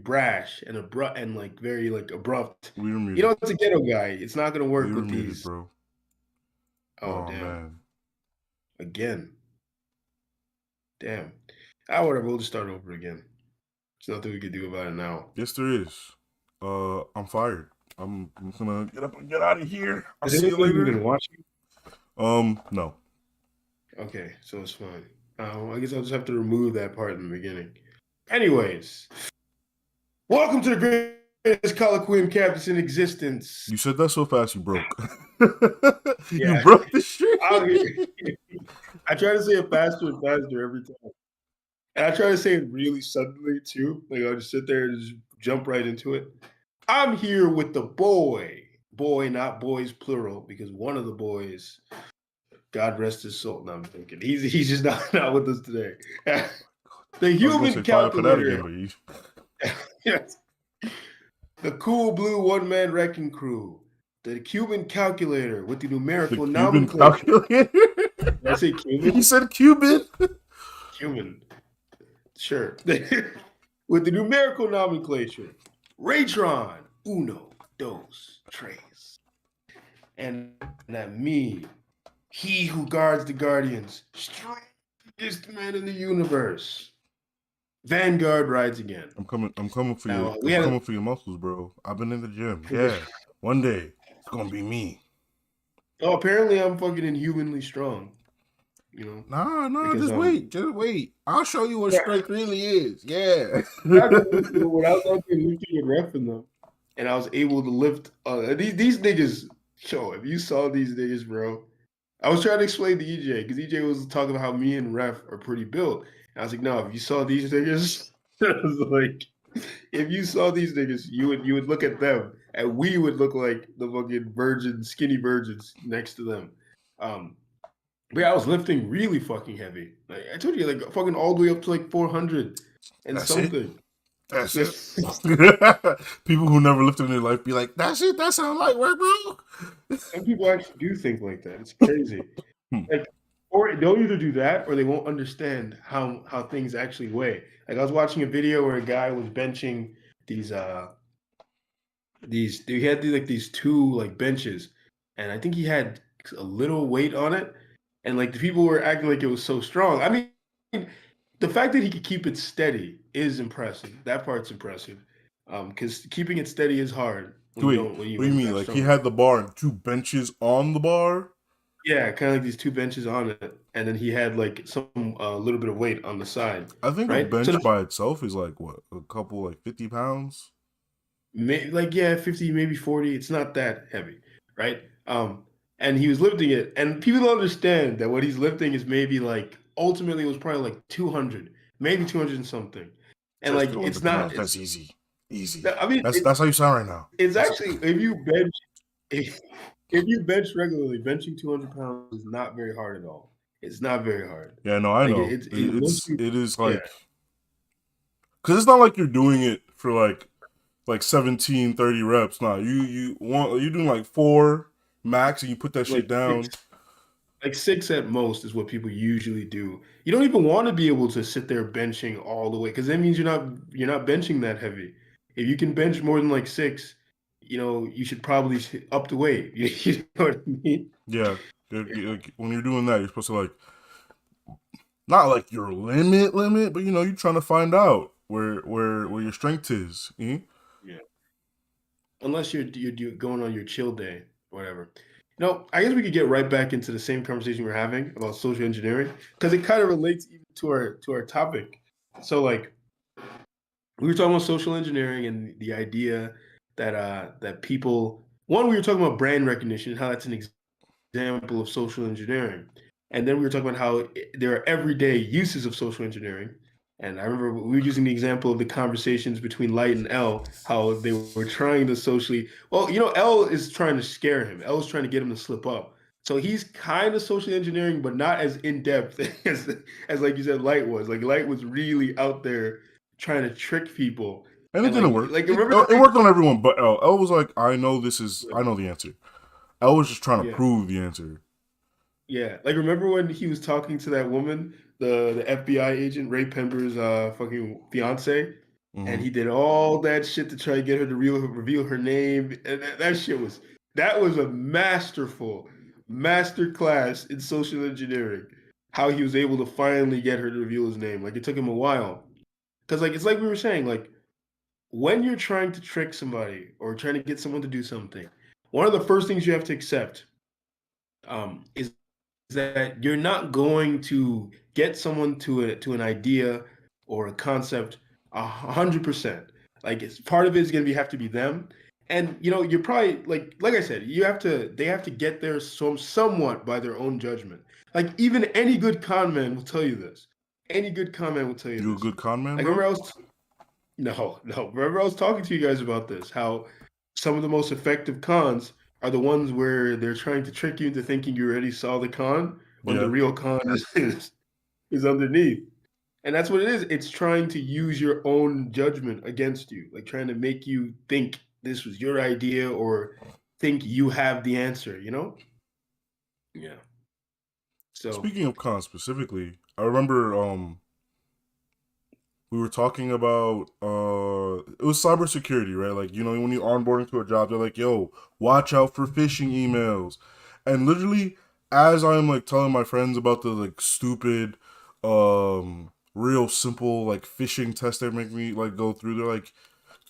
brash and abrupt and like very like abrupt. You're You know, muted. it's a ghetto guy. It's not gonna work You're with muted, these. bro. Oh Oh damn! man. Again, damn. Ah, whatever. We'll just start over again. There's nothing we can do about it now. Yes, there is. I'm fired. I'm gonna get up and get out of here. I'll Is see you anyone even later. watching? No. Okay, so it's fine. I guess I'll just have to remove that part in the beginning. Anyways, welcome to the greatest Colloquium campus in existence. You said that so fast you broke. You Yeah, broke the shit. I try to say it faster and faster every time. And I try to say it really suddenly too. Like I'll just sit there and just jump right into it. I'm here with the boy. Boy, not boys plural, because one of the boys, God rest his soul. No, I'm thinking. He's just not with us today. The I was gonna human say fire for that calculator. again, but you Yes. The cool blue one-man wrecking crew. The Cuban calculator with the numerical the Cuban nomenclature. calculator. Did I say Cuban? He said Cuban. Cuban. Sure. With the numerical nomenclature. Raytron. Uno. Dos. Tres. And that me. He who guards the guardians. Strongest man in the universe. Vanguard rides again. I'm coming for Now, you. I'm coming for your muscles, bro. I've been in the gym. Yeah. One day it's gonna be me. Oh, apparently I'm fucking inhumanly strong. You know? Nah, Because, just wait. I'll show you what strength really is. Yeah. when I was out there lifting and reffing them, and I was able to lift these niggas. Yo, if you saw these niggas, bro, I was trying to explain to EJ because EJ was talking about how me and Ref are pretty built. And I was like, no, if you saw these niggas, I was like, if you saw these niggas, you would look at them, and we would look like the fucking skinny virgins next to them. But yeah, I was lifting really fucking heavy. Like I told you, like fucking all the way up to like 400 and That's something. it. That's it. People who never lifted in their life be like, that's it. That sounds like work, bro. Some people actually do think like that. It's crazy. Like, or they'll either do that or they won't understand how things actually weigh. Like I was watching a video where a guy was benching these he had these two like benches, and I think he had a little weight on it, and like the people were acting like it was so strong. I mean, the fact that he could keep it steady is impressive. That part's impressive. Because keeping it steady is hard. Wait, what do you mean? Like he had the bar and two benches on the bar? Yeah, kind of like these two benches on it, and then he had like some little bit of weight on the side. I think right? a bench by itself is like what, a couple like 50 pounds? Like 50, maybe 40. It's not that heavy, right? And he was lifting it, and people don't understand that what he's lifting is maybe like ultimately it was probably like 200, maybe 200 and something, and like it's not. Pounds. That's easy. I mean, that's how you sound right now. It's actually if you bench regularly, benching 200 pounds is not very hard at all. It's not very hard. Yeah, no, I know. It is like, because it's not like you're doing it for like 17, 30 reps. Nah, you're doing like 4 max, and you put that shit down. Like 6 at most is what people usually do. You don't even want to be able to sit there benching all the way, because that means you're not benching that heavy. If you can bench more than like 6, you should probably up the weight. You know what I mean? Yeah. Like, when you're doing that, you're supposed to like, not like your limit, but you're trying to find out where your strength is. Mm-hmm. Yeah. Unless you're going on your chill day, whatever. I guess we could get right back into the same conversation we're having about social engineering, because it kind of relates even to our topic. So like, we were talking about social engineering and the idea that people. One, we were talking about brand recognition, how that's an example of social engineering, and then we were talking about how there are everyday uses of social engineering. And I remember we were using the example of the conversations between Light and L, how they were trying to socially. Well, L is trying to scare him. L is trying to get him to slip up. So he's kind of socially engineering, but not as in depth as like you said, Light was. Like Light was really out there trying to trick people. And it didn't work. Like it worked on everyone, but L. L was like, I know the answer. L was just trying to prove the answer. Yeah, like remember when he was talking to that woman, the FBI agent, Ray Pember's fucking fiance, and he did all that shit to try to get her to reveal her name, and that was a master class in social engineering. How he was able to finally get her to reveal his name. Like it took him a while, because like it's like we were saying, like when you're trying to trick somebody or trying to get someone to do something, one of the first things you have to accept is that you're not going to get someone to an idea or a concept 100%. Like it's part of it is going to have to be them, and you're probably like I said, they have to get there somewhat by their own judgment. Like even any good con man will tell you this. Any good con man will tell you You a this. good con man, Like bro? no. Remember I was talking to you guys about this. How some of the most effective cons are the ones where they're trying to trick you into thinking you already saw the con when the Yeah. real con is underneath. And that's what it is. It's trying to use your own judgment against you, like trying to make you think this was your idea or think you have the answer, Yeah. So, Speaking of cons specifically, I remember we were talking about it was cybersecurity, right? Like, when you onboarding to a job, they're like, yo, watch out for phishing emails. And literally, as I'm like telling my friends about the like stupid real simple like phishing test they make me like go through, they're like,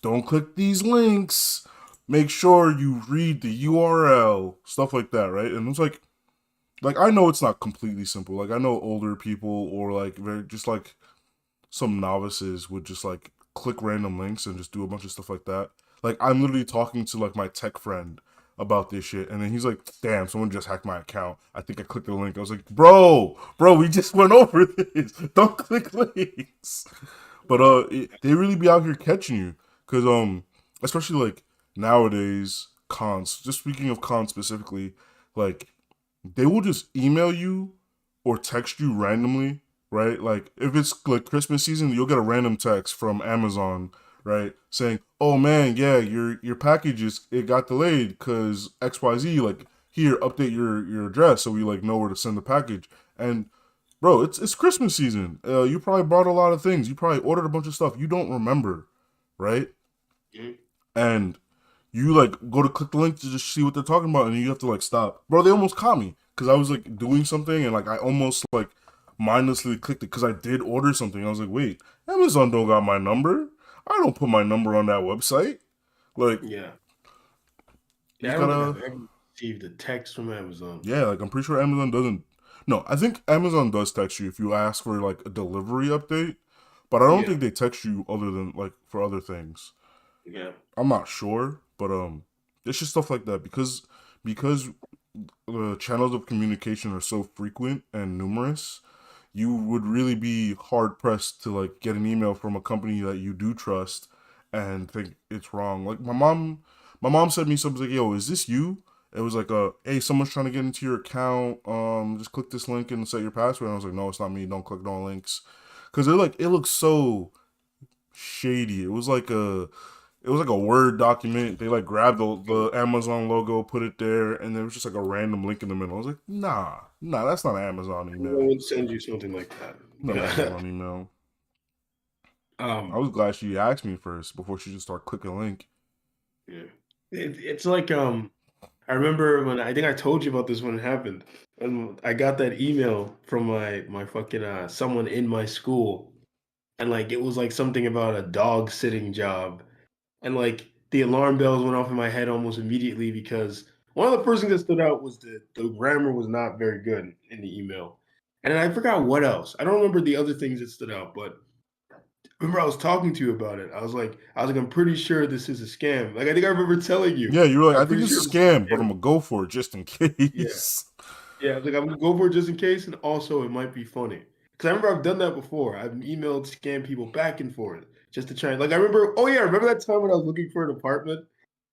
don't click these links. Make sure you read the URL, stuff like that, right? And it's like I know it's not completely simple. Like I know older people or like very just like some novices would just like click random links and just do a bunch of stuff like that. Like I'm literally talking to like my tech friend about this shit, and then he's like, "Damn, someone just hacked my account. I think I clicked the link." I was like, "Bro, we just went over this. Don't click links." But they really be out here catching you, cause especially like nowadays cons. Just speaking of cons specifically, like they will just email you or text you randomly, right? Like if it's like Christmas season, you'll get a random text from Amazon, right, saying, "Oh man, yeah, your package it got delayed because XYZ. Like here, update your address so we like know where to send the package." And bro, it's Christmas season. You probably bought a lot of things. You probably ordered a bunch of stuff you don't remember, right? mhm. And you like go to click the link to just see what they're talking about, and you have to like stop. Bro, they almost caught me because I was like doing something and like I almost like mindlessly clicked it because I did order something. I was like, wait, Amazon don't got my number. I don't put my number on that website. Like, Yeah. you Yeah, I just don't think I've gotta, ever received a text from Amazon. yeah. Like, I'm pretty sure Amazon doesn't. No, I think Amazon does text you if you ask for like a delivery update, but I don't Yeah. think they text you other than like for other things. Yeah. I'm not sure, but it's just stuff like that because the channels of communication are so frequent and numerous. You would really be hard pressed to like get an email from a company that you do trust and think it's wrong. Like my mom said me something like, "Yo, is this you?" It was like, hey, someone's trying to get into your account. Just click this link and set your password." And I was like, "No, it's not me. Don't click no links," because it looks so shady. It was like a Word document. They like grabbed the Amazon logo, put it there, and there was just like a random link in the middle. I was like, nah, that's not an Amazon No email. one would send you something like Not an that. Amazon email. I um, was glad she asked me first before she just started clicking a link. yeah. It's like I remember when I think I told you about this when it happened. And I got that email from my fucking someone in my school, and like it was like something about a dog sitting job, and like the alarm bells went off in my head almost immediately because one of the first things that stood out was the grammar was not very good in the email, and then I forgot what else. I don't remember the other things that stood out, but remember I was talking to you about it. I was like, I'm pretty sure this is a scam. Like I think I remember telling you, Yeah, you were like, I'm I think pretty it's sure a this is scam, a but scam. I'm gonna go for it just in Yeah. case. Yeah, I was like, I'm gonna go for it just in case, and also it might be funny. Because I remember I've done that before. I've emailed scam people back and forth just to try and like I remember, oh yeah, remember that time when I was looking for an apartment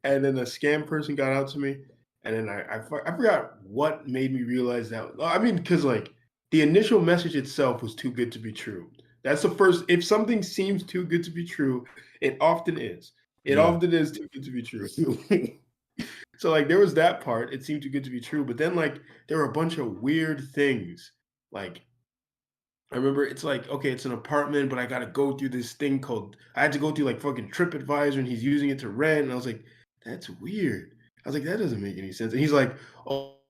and then a scam person got out to me, and then I forgot what made me realize that. I mean, because like the initial message itself was too good to be true. That's the first. If something seems too good to be true, it often is. It Yeah, often is too good to be true. So like there was that part. It seemed too good to be true, but then like there were a bunch of weird things. Like I remember it's like, okay, it's an apartment, but I gotta go through this thing called I had to go through like fucking TripAdvisor and he's using it to rent. And I was like, that's weird. I was like, that doesn't make any sense. And he's like,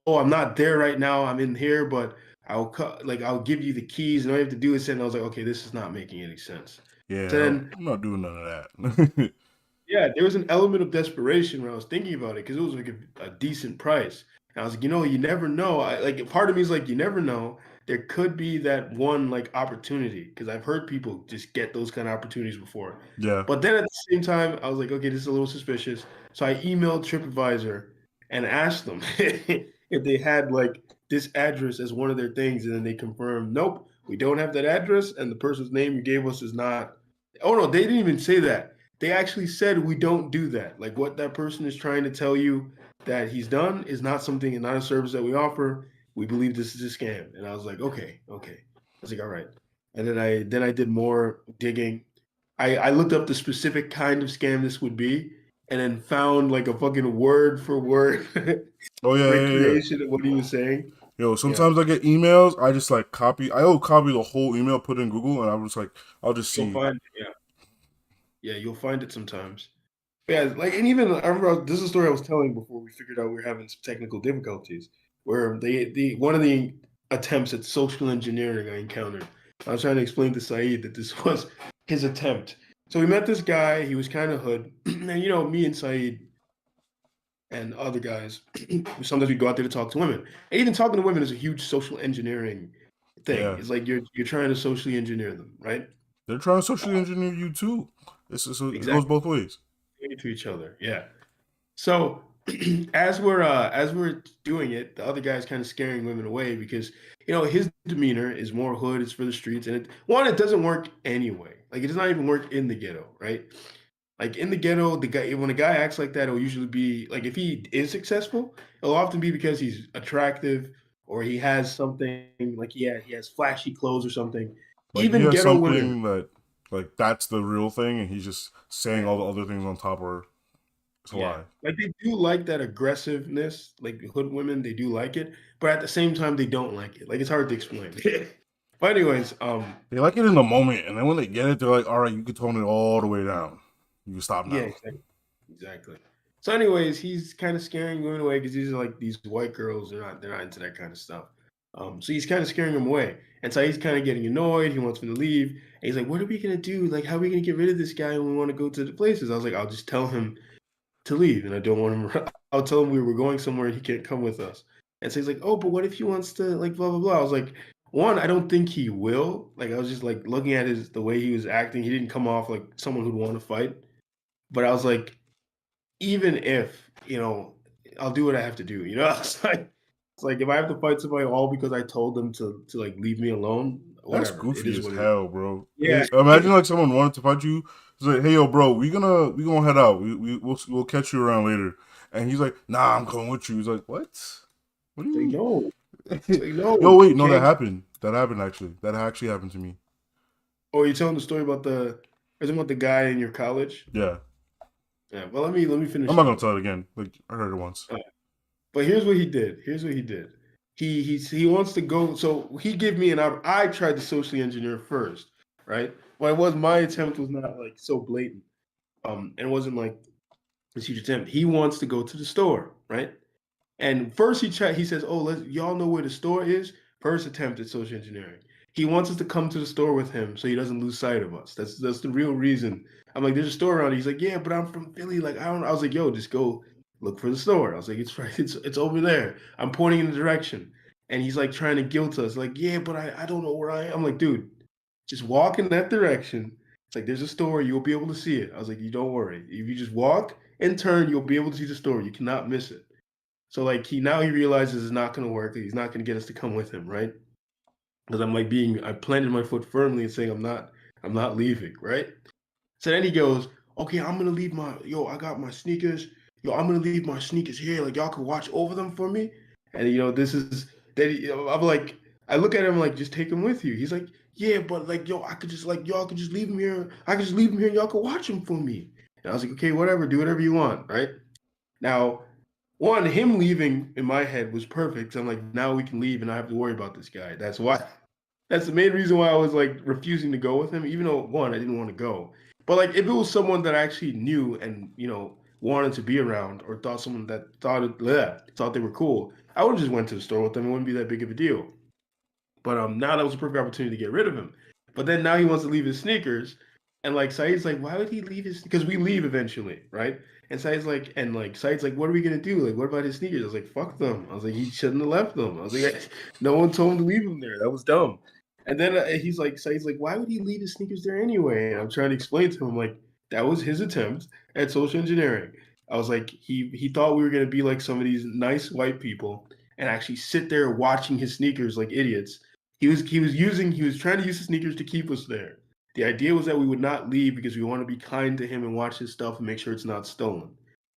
I'm not there right now. I'm in here, but I'll give you the keys and all you have to do is send. And I was like, okay, this is not making any sense. So Yeah, then I'm not doing none of that. yeah, there was an element of desperation when I was thinking about it because it was like a decent price. And I was like, you never know. Like part of me is like, you never know. There could be that one like opportunity because I've heard people just get those kind of opportunities before. Yeah, But then at the same time, I was like, okay, this is a little suspicious. So I emailed TripAdvisor and asked them if they had like this address as one of their things, and then they confirmed, nope, we don't have that address, and the person's name you gave us is not. Oh no, they didn't even say that. They actually said we don't do that. Like what that person is trying to tell you that he's done is not something and not a service that we offer. We believe this is a scam. And I was like, okay, okay. I was like, all right. And then I did more digging. I looked up the specific kind of scam this would be, and then found like a fucking word for word oh yeah, yeah, yeah. recreation of what he was saying. Yo, Yeah, sometimes I get emails. I just like copy. I'll copy the whole email, put it in Google, and I'm just like, I'll just you'll see. find it. Yeah, yeah, you'll find it sometimes. Yeah, like, and even I remember this is a story I was telling before we figured out we were having some technical difficulties, where the one of the attempts at social engineering I encountered. I was trying to explain to Saeed that this was his attempt. So we met this guy. He was kind of hood, and me and Saeed and other guys, sometimes we go out there to talk to women. And even talking to women is a huge social engineering thing. Yeah, It's like you're trying to socially engineer them, right? they're trying to socially engineer you too. It goes Exactly. both ways. To each other, yeah. So as we're doing it, the other guy's kind of scaring women away because his demeanor is more hood, it's for the streets, and it doesn't work anyway. Like it does not even work in the ghetto, right? Like in the ghetto, the guy when a guy acts like that, it'll usually be like if he is successful, it'll often be because he's attractive or he has something like he has flashy clothes or something. Like he Even has ghetto women, something that like that's the real thing, and he's just saying yeah, all the other things on top are it's a yeah. lie. Like they do like that aggressiveness, like hood women, they do like it, but at the same time they don't like it. Like it's hard to explain. But anyways, They like it in the moment, and then when they get it, they're like, "All right, you can tone it all the way down. You can stop yeah, now." exactly. Exactly. So, anyways, he's kind of scaring women away because these are like these white girls. They're not into that kind of stuff. So he's kind of scaring them away, and so he's kind of getting annoyed. He wants me to leave, and he's like, "What are we gonna do? Like, how are we gonna get rid of this guy when we want to go to the places?" I was like, "I'll just tell him to leave, and I don't want him. I'll tell him we were going somewhere and he can't come with us." And so he's like, "Oh, but what if he wants to like blah blah blah?" I was like, "One, I don't think he will." Like, I was just like looking at the way he was acting. He didn't come off like someone who'd want to fight, but I was like even if, I'll do what I have to do, it's like if I have to fight somebody all because I told them to like leave me alone, That's whatever. It goofy is as what it is. hell, bro. Yeah. Imagine like someone wanted to fight you. It's like, "Hey, yo, bro, we gonna head out. We'll catch you around later." And he's like, "Nah, I'm coming with you." He's like, "What? What do It's like, you no. It's mean?" like, no, Yo, wait, you no, that can't. happened. That happened actually. That actually happened to me. Oh, you're telling the story about the guy in your college? Yeah, Yeah. Well, let me I'm finish not it gonna up. tell it again. Like I heard it once. But here's what he did. Here's what he did. He wants to go. So he gave me I tried to socially engineer first, right? Well, it was my attempt was not like so blatant. And it wasn't like this huge attempt. He wants to go to the store, right? And first he says, "Oh, y'all know where the store is." First attempt at social engineering. He wants us to come to the store with him so he doesn't lose sight of us. That's the real reason. I'm like, "There's a store around here." He's like, "Yeah, but I'm from Philly. Like, I don't." I was like, "Yo, just go look for the store." I was like, "It's right. It's over there." I'm pointing in the direction, and he's like trying to guilt us. Like, "Yeah, but I don't know where I am." I'm like, "Dude, just walk in that direction. It's like there's a store. You'll be able to see it." I was like, "You don't worry. If you just walk and turn, you'll be able to see the store. You cannot miss it." So like he realizes it's not gonna work. He's not gonna get us to come with him, right? Because I planted my foot firmly and saying I'm not leaving, right? So then he goes, "Okay, I'm gonna leave I got my sneakers. I'm gonna leave my sneakers here. Like y'all can watch over them for me." And this is that I'm like, I look at him like, just take him with you. He's like, "Yeah, but like I could just like y'all could just leave him here. I could just leave him here and y'all could watch him for me." And I was like, "Okay, whatever, do whatever you want, right?" Now, one, him leaving in my head was perfect. 'Cause I'm like, now we can leave and not have to worry about this guy. That's why. That's the main reason why I was like refusing to go with him, even though one, I didn't want to go. But like if it was someone that I actually knew and wanted to be around, or thought someone that thought they were cool, I would have just went to the store with them. It wouldn't be that big of a deal. But now that was a perfect opportunity to get rid of him. But then now he wants to leave his sneakers, and like Saeed's like, why would he leave his? Because we leave eventually, right? And Saeed's like, what are we gonna do? Like, what about his sneakers? I was like, fuck them. I was like, he shouldn't have left them. I was like, no one told him to leave them there. That was dumb. And then Saeed's like, why would he leave his sneakers there anyway? And I'm trying to explain to him like that was his attempt at social engineering. I was like, he thought we were gonna be like some of these nice white people and actually sit there watching his sneakers like idiots. He was trying to use the sneakers to keep us there. The idea was that we would not leave because we want to be kind to him and watch his stuff and make sure it's not stolen.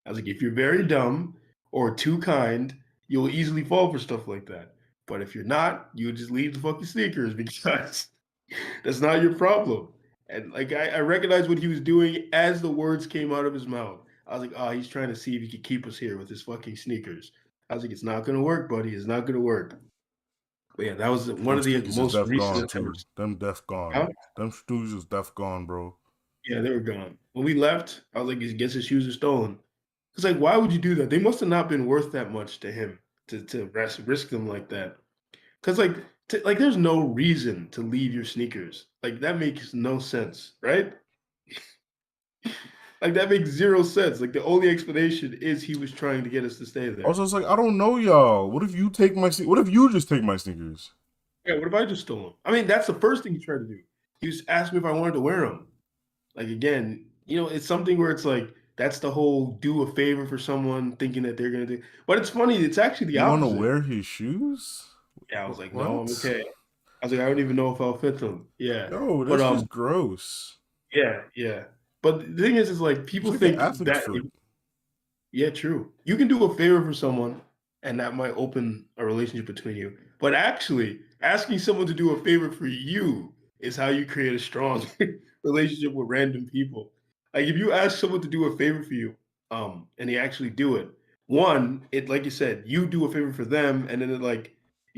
I was like, if you're very dumb or too kind, you'll easily fall for stuff like that. But if you're not, you just leave the fucking sneakers because that's not your problem. And like I recognized what he was doing as the words came out of his mouth. I was like, oh, he's trying to see if he could keep us here with his fucking sneakers. I was like, it's not gonna work, buddy. It's not gonna work. But yeah, that was one Them of the sneakers is most def recent gone attempts. too. Them def Huh? gone. Them shoes is def gone, bro. Yeah, they were gone. When we left, I was like, I guess his shoes are stolen. It's like, why would you do that? They must have not been worth that much to him to risk them like that. Because like, there's no reason to leave your sneakers. Like that makes no sense, right? Like that makes zero sense. Like the only explanation is he was trying to get us to stay there. Also, it's like I don't know, y'all. What if you take my? What if you just take my sneakers? Yeah, what if I just stole them? I mean, that's the first thing he tried to do. He was asking me if I wanted to wear them. Like again, it's something where it's like that's the whole do a favor for someone thinking that they're gonna do. But it's funny, it's actually the You want to opposite. wear his shoes? Yeah, I was like, no, I'm What? okay. I was like, I don't even know if I'll fit them. Yeah. Yo, But that's just gross. yeah, yeah. But the thing is like It's people like an think athlete's that foot. yeah, true. You can do a favor for someone and that might open a relationship between you. But actually, asking someone to do a favor for you is how you create a strong relationship with random people. Like if you ask someone to do a favor for you, and they actually do it, one, it like you said, you do a favor for them, and then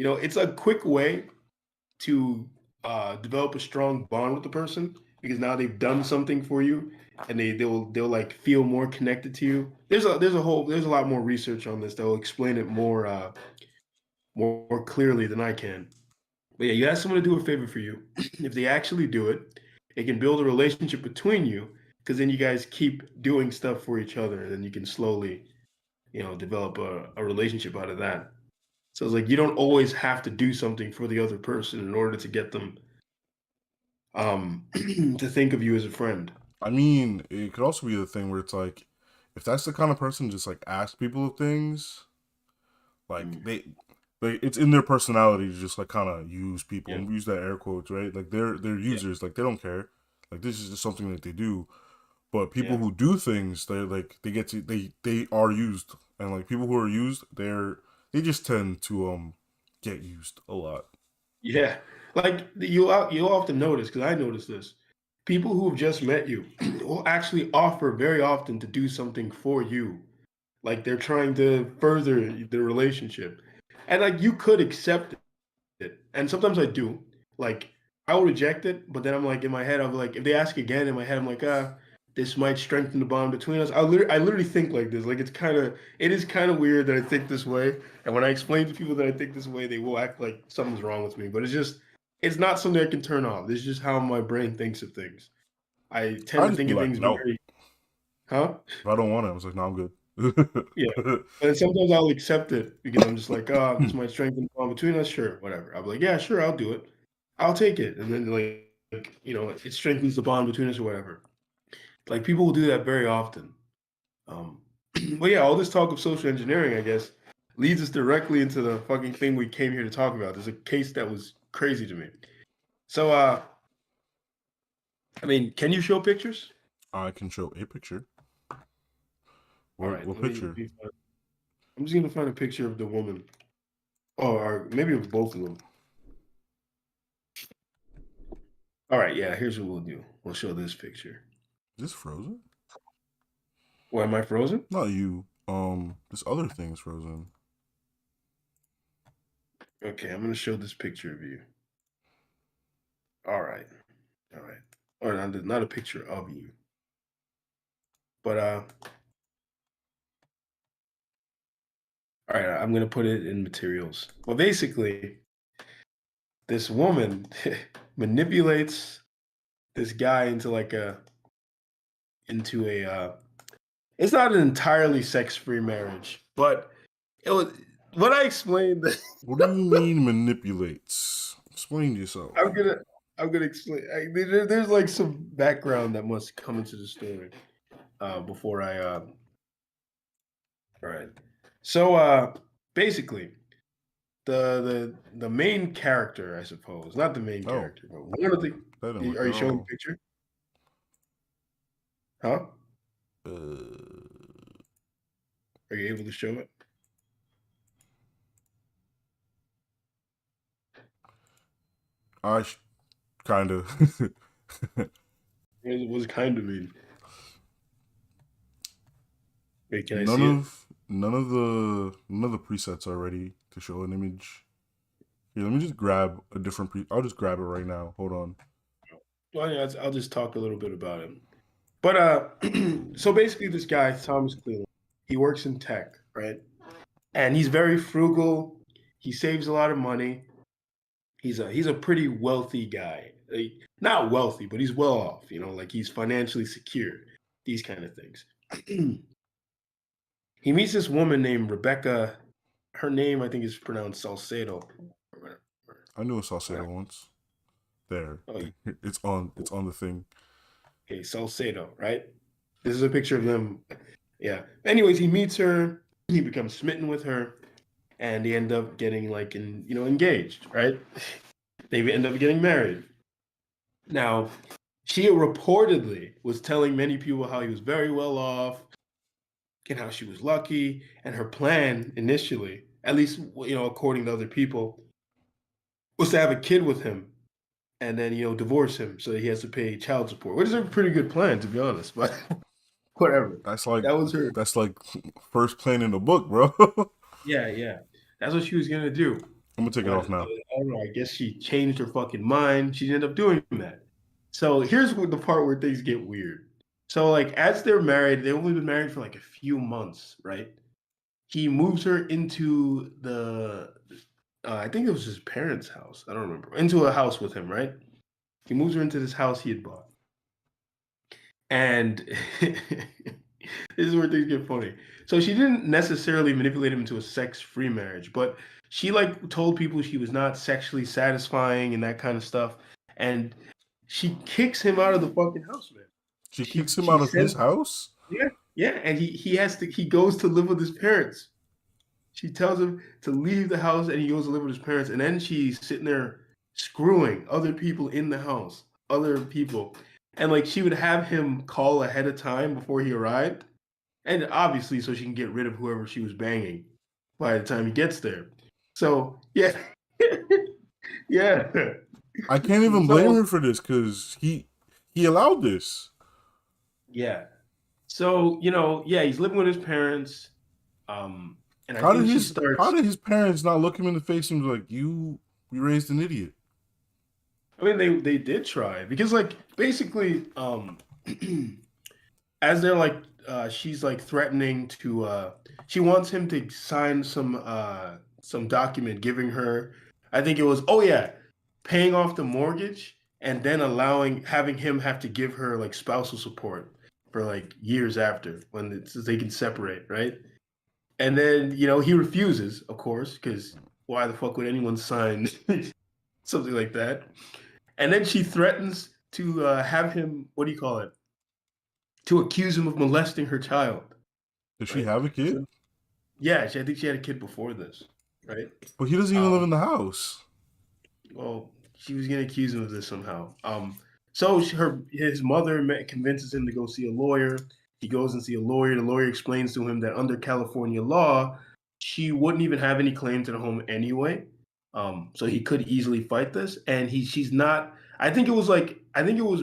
it's a quick way to develop a strong bond with the person because now they've done something for you and they'll like feel more connected to you. There's a lot more research on this that will explain it more clearly than I can. But yeah, you ask someone to do a favor for you. If they actually do it, it can build a relationship between you because then you guys keep doing stuff for each other and then you can slowly, develop a relationship out of that. So it's like you don't always have to do something for the other person in order to get them to think of you as a friend. I mean, it could also be the thing where it's like, if that's the kind of person just like ask people of things, like Mm, it's in their personality to just like kind of use people yeah, and use that air quotes, right? Like they're yeah, users, like they don't care. Like this is just something that they do. But people yeah, who do things, they get to they are used, and like people who are used, they just tend to get used a lot. yeah. Like you'll often notice because I notice this. People who have just met you will actually offer very often to do something for you. Like they're trying to further the relationship, and like you could accept it. And sometimes I do. Like I will reject it, but then I'm like in my head, I'm like, if they ask again in my head, I'm like, this might strengthen the bond between us. I literally think like this. Like it is kind of weird that I think this way. And when I explain to people that I think this way, they will act like something's wrong with me. But it's not something I can turn off. This is just how my brain thinks of things. I tend I to just think be of like, things no, very, huh? if I don't want it, I was like, no, I'm good. Yeah. And sometimes I'll accept it because I'm just like, this might strengthen the bond between us. Sure, whatever. I'll be like, yeah, sure, I'll do it. I'll take it. And then it strengthens the bond between us or whatever. Like people will do that very often. Um, but yeah, all this talk of social engineering, I guess, leads us directly into the fucking thing we came here to talk about. There's a case that was crazy to me. So, I mean, can you show pictures? I can show a picture. All What right, what picture? I'm just gonna find a picture of the woman, or maybe of both of them. All right, yeah, here's what we'll do. We'll show this picture. Is this frozen? Why am I frozen? Not you. This other thing's frozen. Okay, I'm gonna show this picture of you. All right. All right. Or not a picture of you. But all right, I'm gonna put it in materials. Well, basically, this woman manipulates this guy into a it's not an entirely sex-free marriage, but it was what I explained. What do you mean manipulates? Explain yourself. I'm gonna I'm gonna explain. There's like some background that must come into the story before I all right. So basically the main character, I suppose, not the main Oh, character, but one of the that didn't work are at you showing the all. picture? Huh? Uh, Are you able to show it? Kind of. It was kind of mean. Wait, can I none see it? of none of the presets are ready to show an image. Here, let me just grab a different I'll just grab it right now. Hold on. Well, yeah, I'll just talk a little bit about him. But so basically, this guy Thomas Cleland, he works in tech, right? And he's very frugal. He saves a lot of money. He's a pretty wealthy guy. Like, not wealthy, but he's well off. You know, like he's financially secure. These kind of things. He meets this woman named Rebecca. Her name, I think, is pronounced Salcedo. Or whatever. I knew a Salcedo once. There. Oh, It's on the thing. okay, Salcedo, right? This is a picture of them. Yeah. Anyways, he meets her. He becomes smitten with her, and they end up getting engaged, right? They end up getting married. Now, she reportedly was telling many people how he was very well off and how she was lucky. And her plan initially, at least according to other people, was to have a kid with him and then divorce him so that he has to pay child support, which is a pretty good plan to be honest. But whatever, That's like that was her. that's like first plan in the book, bro. Yeah, yeah, that's what she was gonna do. I'm gonna take it But off now. I don't know. I guess she changed her fucking mind. She ended up doing that. So here's the part where things get weird. So like as they're married, they've only been married for like a few months, right? He moves her into I think it was his parents' house. I don't remember. Into a house with him, right? He moves her into this house he had bought. And this is where things get funny. So she didn't necessarily manipulate him into a sex-free marriage, but she like told people she was not sexually satisfying and that kind of stuff. And she kicks him out of the fucking house, man. She She kicks him she out of his sends house? yeah, yeah, and he goes to live with his parents. She tells him to leave the house and he goes to live with his parents. And then she's sitting there screwing other people in the house, other people. And like she would have him call ahead of time before he arrived. And obviously, so she can get rid of whoever she was banging by the time he gets there. So, yeah. Yeah. I can't even blame So, her for this because he allowed this. yeah. So, yeah, he's living with his parents. And I How think did she how starts. did his parents not look him in the face and be like, "You raised an idiot"? I mean, they did try because, like, basically, as they're like, she's like threatening to. She wants him to sign some document giving her. I think it was. Oh yeah, paying off the mortgage and then having him have to give her like spousal support for like years after they can separate, right? And then he refuses, of course, because why the fuck would anyone sign something like that? And then she threatens to have him, what do you call it? To accuse him of molesting her child, Does she right? have a kid? So yeah, I think she had a kid before this, right? But he doesn't even live Um, in the house. well, she was gonna accuse him of this somehow. So his mother convinces him to go see a lawyer. He goes and see a lawyer. The lawyer explains to him that under California law, she wouldn't even have any claim to the home anyway. So he could easily fight this, and she's not. I think it was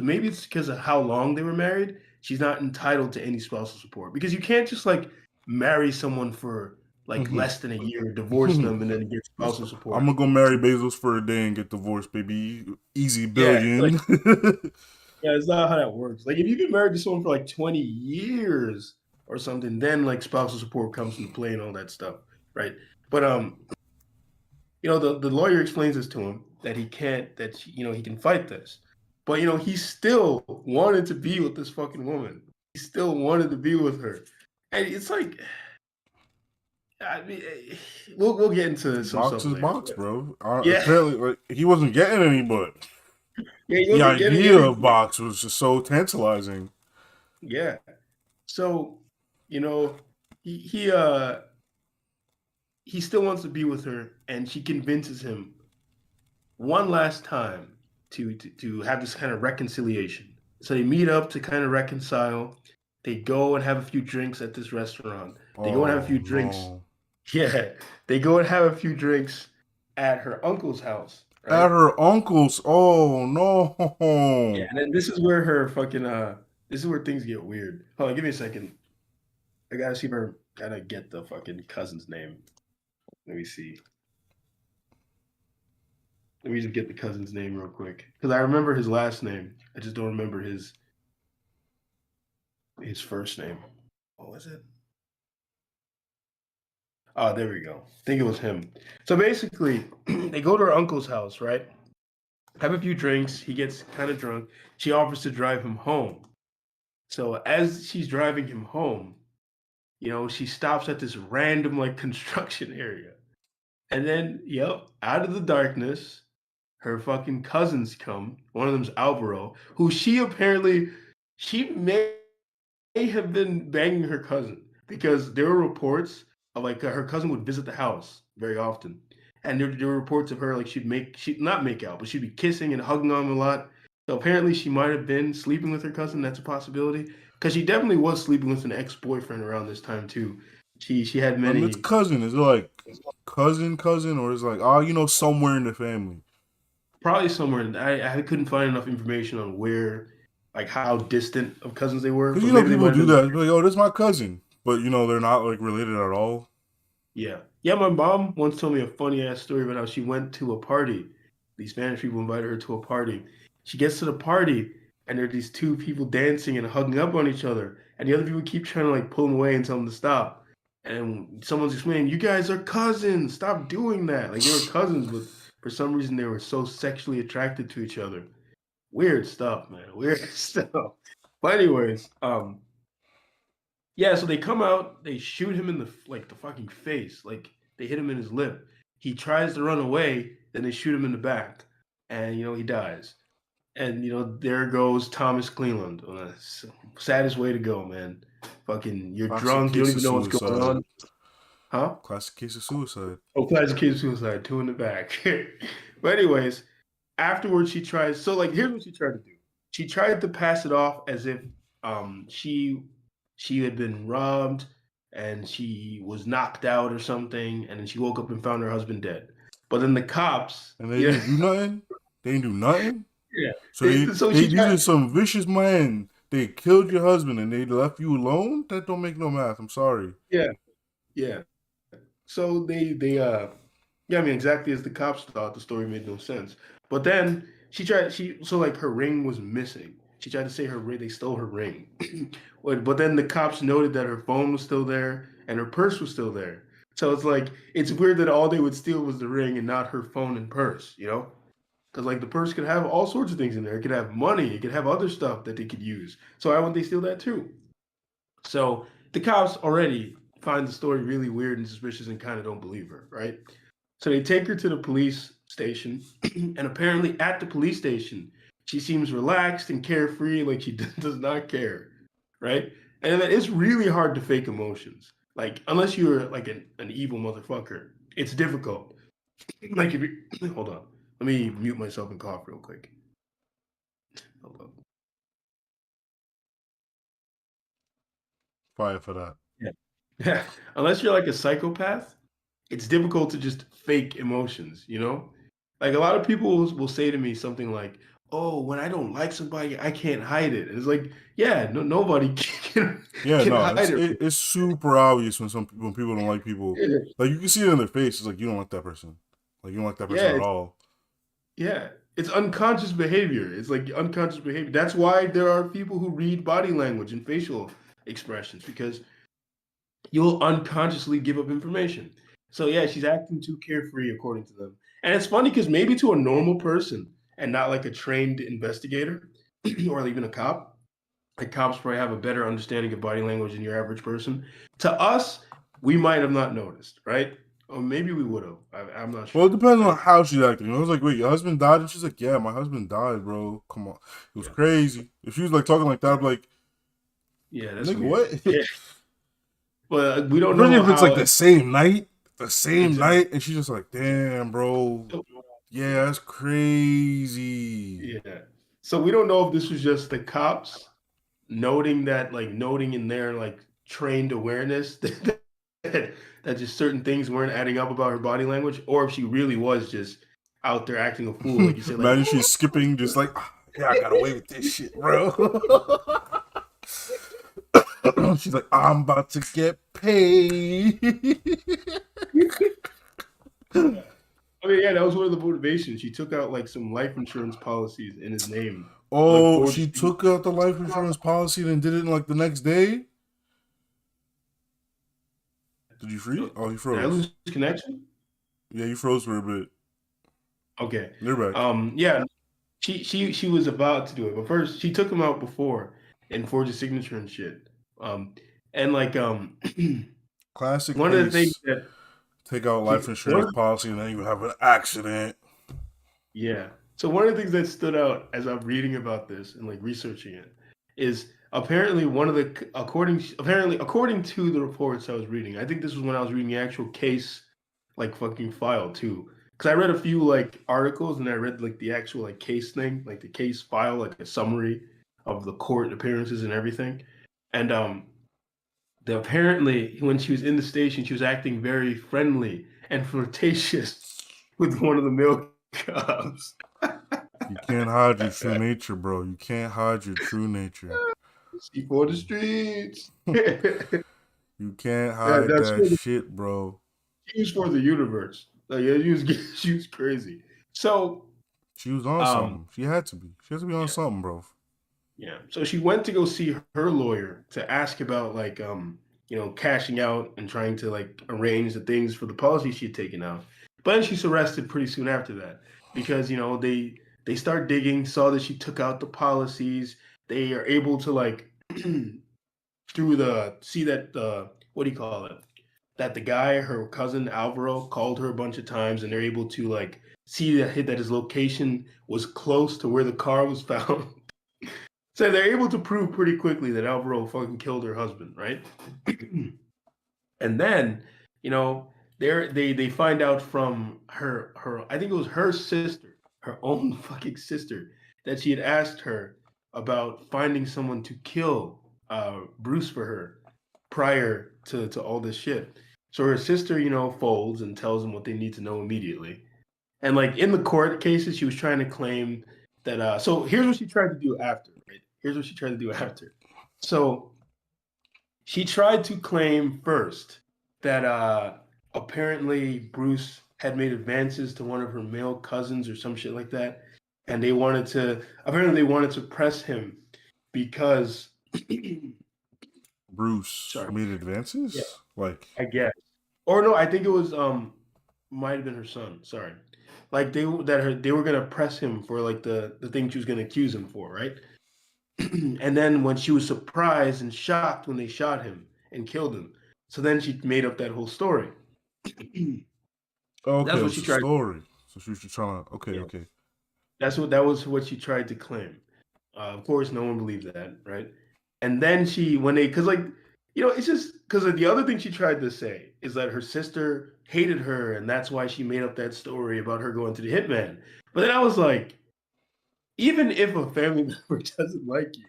maybe it's because of how long they were married. She's not entitled to any spousal support because you can't just like marry someone for like less than a year, divorce them, and then get spousal I'm support. gonna go marry Bezos for a day and get divorced, baby. Easy Yeah, like billion. yeah, it's not how that works. Like if you've been married to someone for like 20 years or something, then like spousal support comes into play and all that stuff, right? But the lawyer explains this to him that he can't, that he can fight this, but he still wanted to be with this fucking woman. He still wanted to be with her, and it's like, I mean, we'll get into some Box stuff is later. box, bro. Yeah, Apparently, like he wasn't getting any, but yeah, he the wasn't getting idea of anything. box was just so tantalizing. Yeah, so you know, he he uh he still wants to be with her, and she convinces him one last time to have this kind of reconciliation. So they meet up to kind of reconcile. They go and have a few drinks at this restaurant. They go and have a Oh few drinks. no! Yeah, they go and have a few drinks at her uncle's house, At right? her uncle's. Oh Yeah, no! and then this is where her fucking this is where things get weird. Hold on, give me a second. I gotta see if I gotta get the fucking cousin's name. Let me see. Let me just get the cousin's name real quick because I remember his last name. I just don't remember his first name. What was it? Oh, there we go. I think it was him. So basically, they go to her uncle's house, right? Have a few drinks. He gets kind of drunk. She offers to drive him home. So as she's driving him home, she stops at this random like construction area. And then, yep, out of the darkness, her fucking cousins come. One of them's Alvaro, who she may have been banging her cousin because there were reports of like her cousin would visit the house very often, and there were reports of her like she'd not make out, but she'd be kissing and hugging on him a lot. So apparently she might have been sleeping with her cousin. That's a possibility because she definitely was sleeping with an ex-boyfriend around this time too. She had It's many. cousin. Is it like cousin, or is it like somewhere in the family? Probably somewhere. I couldn't find enough information on where, like how distant of cousins they were, Because but maybe they people might have do been. that. Like, oh, this is my cousin, but they're not like related at all. Yeah. Yeah, my mom once told me a funny ass story about how she went to a party. These Spanish people invited her to a party. She gets to the party and there are these two people dancing and hugging up on each other. And the other people keep trying to like pull them away and tell them to stop. And someone's explaining, you guys are cousins. Stop doing that. Like they were cousins, but for some reason they were so sexually attracted to each other. Weird stuff, man. Weird stuff. But anyways, yeah, so they come out, they shoot him in the fucking face, like they hit him in his lip. He tries to run away, then they shoot him in the back, and he dies. And there goes Thomas Cleland on a saddest way to go, man. Fucking, you're Classic drunk, you don't case of even know what's going suicide. on, huh? Classic case of suicide. Oh, classic case of suicide, two in the back. But anyways, afterwards she tries. So like, here's what she tried to do. She tried to pass it off as if she had been robbed and she was knocked out or something, and then she woke up and found her husband dead. But then the cops, And they yeah, didn't do nothing. They didn't do nothing. yeah. So So they she these are tried. some vicious men. They killed your husband and they left you alone. That don't make no math. I'm sorry. Yeah, yeah. So they yeah, I mean exactly as the cops thought, the story made no sense. But then so like her ring was missing. She tried to say her ring, they stole her ring. But then the cops noted that her phone was still there and her purse was still there. So it's like it's weird that all they would steal was the ring and not her phone and purse, Because like the purse could have all sorts of things in there. It could have money, it could have other stuff that they could use. So why wouldn't they steal that too? So the cops already find the story really weird and suspicious and kind of don't believe her, right? So they take her to the police station, and apparently at the police station, she seems relaxed and carefree, like she does not care, right? And it's really hard to fake emotions, like unless you're like an evil motherfucker, it's difficult. Like if you hold on, let me mute myself and cough real quick. Hold on. Fire for that. Yeah, yeah. Unless you're like a psychopath, it's difficult to just fake emotions. Like a lot of people will say to me something like, oh, when I don't like somebody, I can't hide it. It's like, yeah, nobody Yeah, can no, hide it. it's super obvious when people don't like people. Like you can see it in their face. It's like you don't like that person. Like you don't like that person Yeah, at all. yeah, it's unconscious behavior. It's like unconscious behavior. That's why there are people who read body language and facial expressions because you'll unconsciously give up information. So yeah, she's acting too carefree according to them. And it's funny because maybe to a normal person and not like a trained investigator or even a cop, like cops probably have a better understanding of body language than your average person. To us, we might have not noticed, right? Or maybe we would have. I'm not Well, it sure, depends on right? how she's acting. I was like, wait, your husband died? And she's like, yeah, my husband died, bro. Come on. It was Yeah, crazy. If she was like talking like that, I'd be like, yeah, that's nigga, weird. what? Yeah, but we don't Especially know if it's like how the same night. The same exactly. night. And she's just like, damn, bro. So, Yeah, that's crazy. yeah, so we don't know if this was just the cops noting that, like noting in their like trained awareness that just certain things weren't adding up about her body language, or if she really was just out there acting a fool, like you said, like Imagine she's skipping, just like, "Ah, yeah, I got away with this shit, bro. She's like, I'm about to get paid. yeah. I mean, yeah, that was one of the motivations. She took out like some life insurance policies in his name, like Oh, forged. she took out the life insurance policy and then did it in like the next day? Did you freeze? Oh, he Did I froze. lose connection? Yeah, you froze for a bit. Okay. You're back. Yeah, she was about to do it, but first she took him out before and forged his signature and shit. Um, and like Classic one of the things case. that Take out life she one insurance of the, policy and then you have an accident. yeah. So one of the things that stood out as I'm reading about this and like researching it is apparently one of the according to the reports I was reading. I think this was when I was reading the actual case like fucking file too. Because I read a few like articles and I read like the actual like case thing, like the case file, like a summary of the court appearances and everything. And apparently when she was in the station, she was acting very friendly and flirtatious with one of the male cops. You can't hide your true nature, bro. You can't hide your true nature. She for the streets. that, You can't hide that's that for the, shit, bro. she was for the universe. Like yeah, she was crazy. So She was on um something. She had to be. She had to be on yeah. something, bro. Yeah. So she went to go see her lawyer to ask about like cashing out and trying to like arrange the things for the policy she'd taken out. But then she's arrested pretty soon after that because they start digging, saw that she took out the policies. They are able to like through the see that what do you call it? That the guy, her cousin Alvaro, called her a bunch of times, and they're able to like see that his location was close to where the car was found. So they're able to prove pretty quickly that Alvaro fucking killed her husband, right? And then, you know, they find out from her I think it was her sister, her own fucking sister, that she had asked her about finding someone to kill Bruce for her prior to all this shit. So her sister, folds and tells them what they need to know immediately. And like in the court cases, she was trying to claim that. So here's what she tried to do after. Right? Here's what she tried to do after. So she tried to claim first that apparently Bruce had made advances to one of her male cousins or some shit like that, and they wanted to press him because Bruce sorry, made yeah, advances? Like, I guess, or no, I think it was might have been her son. Sorry, like they were gonna press him for like the thing she was gonna accuse him for, right? And then when she was surprised and shocked when they shot him and killed him, so then she made up that whole story. okay, That's it what was she a tried. story. So she was just trying to, okay, Yeah, okay. that was what she tried to claim. Of course, no one believed that, right? And then when they, because like, it's just because the other thing she tried to say is that her sister hated her, and that's why she made up that story about her going to the hitman. But then I was like, even if a family member doesn't like you,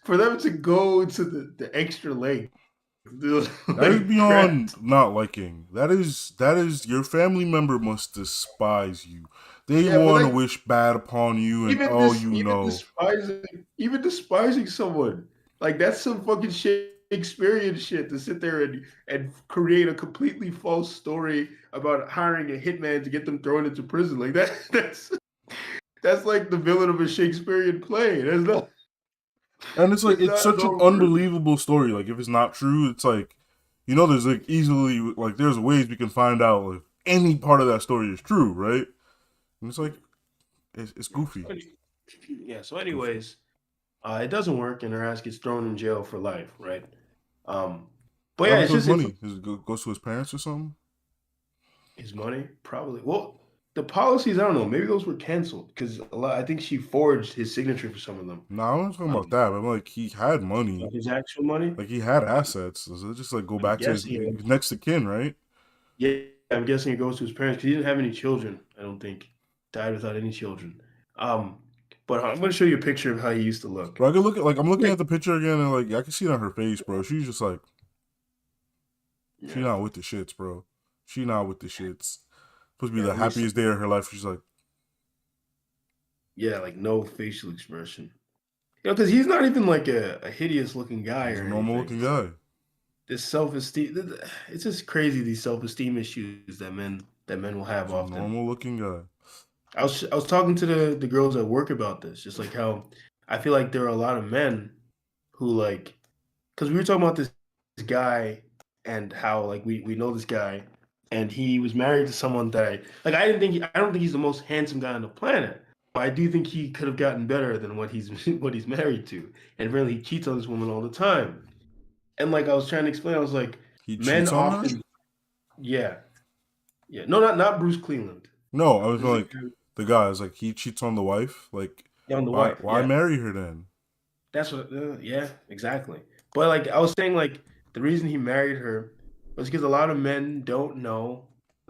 for them to go to the extra length That is beyond not liking. That is your family member must despise you. They Yeah, but want to like wish bad upon you and even all this, you know. even despising someone, like that's some fucking Shakespearean shit to sit there and create a completely false story about hiring a hitman to get them thrown into prison. Like that's like the villain of a Shakespearean play. And it's like That's it's not a such an normal person. unbelievable story. Like if it's not true, it's like there's like easily like there's ways we can find out like any part of that story is true, right? And it's like it's goofy. Yeah. So, Goofy. anyways, it doesn't work, and her ass gets thrown in jail for life, right? Um, but What yeah, happened it's to his just money? Goes to his parents or something? his money, probably. Well, the policies, I don't know. Maybe those were canceled because a lot. I think she forged his signature for some of them. No, I'm not talking about Um, that. But I'm like he had money. his actual money. Like he had I'm, assets. So it just like go I'm back to his guessing. next to kin, right? Yeah, I'm guessing it goes to his parents because he didn't have any children. I don't think died without any children. Um, but I'm going to show you a picture of how he used to look. But I can look at like I'm looking Like, at the picture again and like I can see it on her face, bro. She's just like she yeah, not with the shits, bro. She not with the shits. Supposed to be yeah. the Let me see. happiest day of her life. She's like Yeah, like no facial expression. Because he's not even like a hideous looking guy he's a or normal anything. looking It's guy. this self esteem. It's just crazy these self esteem issues that men will have He's a often. normal looking guy. I was talking to the girls at work about this, just like how I feel like there are a lot of men who like because we were talking about this guy and how like we know this guy and he was married to someone that I don't think he's the most handsome guy on the planet. But I do think he could have gotten better than what he's what he's married to. And really he cheats on this woman all the time. And like I was trying to explain, I was like, He men cheats on her? often yeah. Yeah. No, not Bruce Cleland. No, I was This is like the guy is like he cheats on the wife. Like on the why wife. why Yeah. marry her then? That's what, yeah, exactly. But like I was saying, like the reason he married her was because a lot of men don't know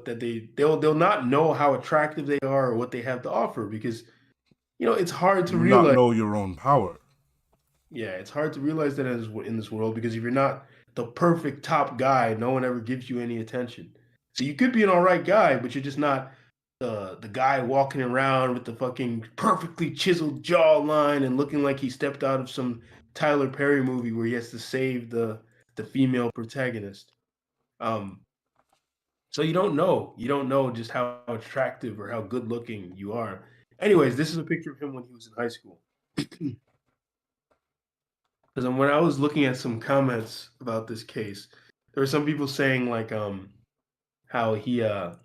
that they'll not know how attractive they are or what they have to offer because it's hard to You not realize. know your own power. Yeah, it's hard to realize that in this world because if you're not the perfect top guy, no one ever gives you any attention. So you could be an all right guy, but you're just not the guy walking around with the fucking perfectly chiseled jawline and looking like he stepped out of some Tyler Perry movie where he has to save the female protagonist. Um, so you don't know just how attractive or how good looking you are. Anyways, this is a picture of him when he was in high school. Because when I was looking at some comments about this case, there were some people saying like how he what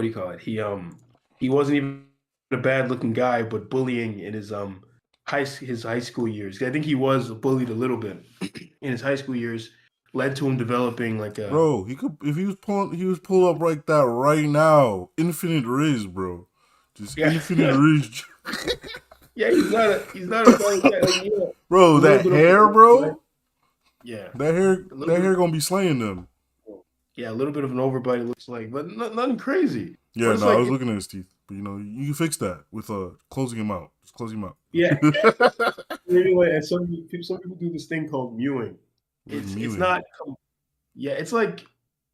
do you call it? He wasn't even a bad looking guy, but bullying in his high school years. I think he was bullied a little bit in his high school years, led to him developing like a Bro, he could if he was pull up like that right now. Infinite Riz, bro. Just yeah infinite Riz. yeah he's not a bad guy like Bro, a little that bit of hair, an bro. yeah a little That bit hair gonna be slaying them. yeah a little bit of an overbite it looks like, but nothing crazy. But Yeah, it's no, I like was looking at his teeth. But you can fix that with closing him out. Just close him out. yeah. Anyway, and some people do this thing called mewing. Just It's mewing. not yeah, it's like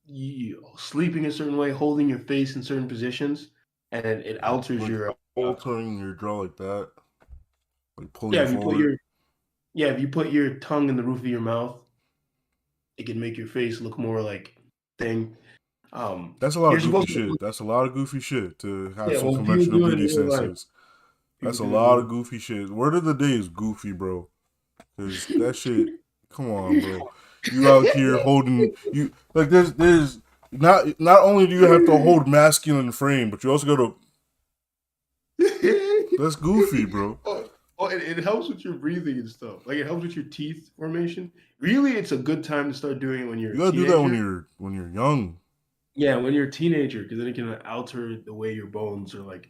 you sleeping a certain way, holding your face in certain positions, and it alters Like your altering your jaw like that. Like yeah. pulling forward. If you put your tongue in the roof of your mouth, it can make your face look more like thing. That's a lot You're of goofy supposed to shit. That's a lot of goofy shit to have yeah. some Well, people conventional do it in beauty real life. senses. People That's a do it in lot real of goofy shit. Word of the day is goofy, bro. Cause that shit, come on, bro. You out here holding you like there's not only do you have to hold masculine frame, but you also got to. That's goofy, bro. It helps with your breathing and stuff. Like it helps with your teeth formation. Really, it's a good time to start doing it when you're You a gotta do that teenager. when you're young. Yeah, when you're a teenager, because then it can alter the way your bones are like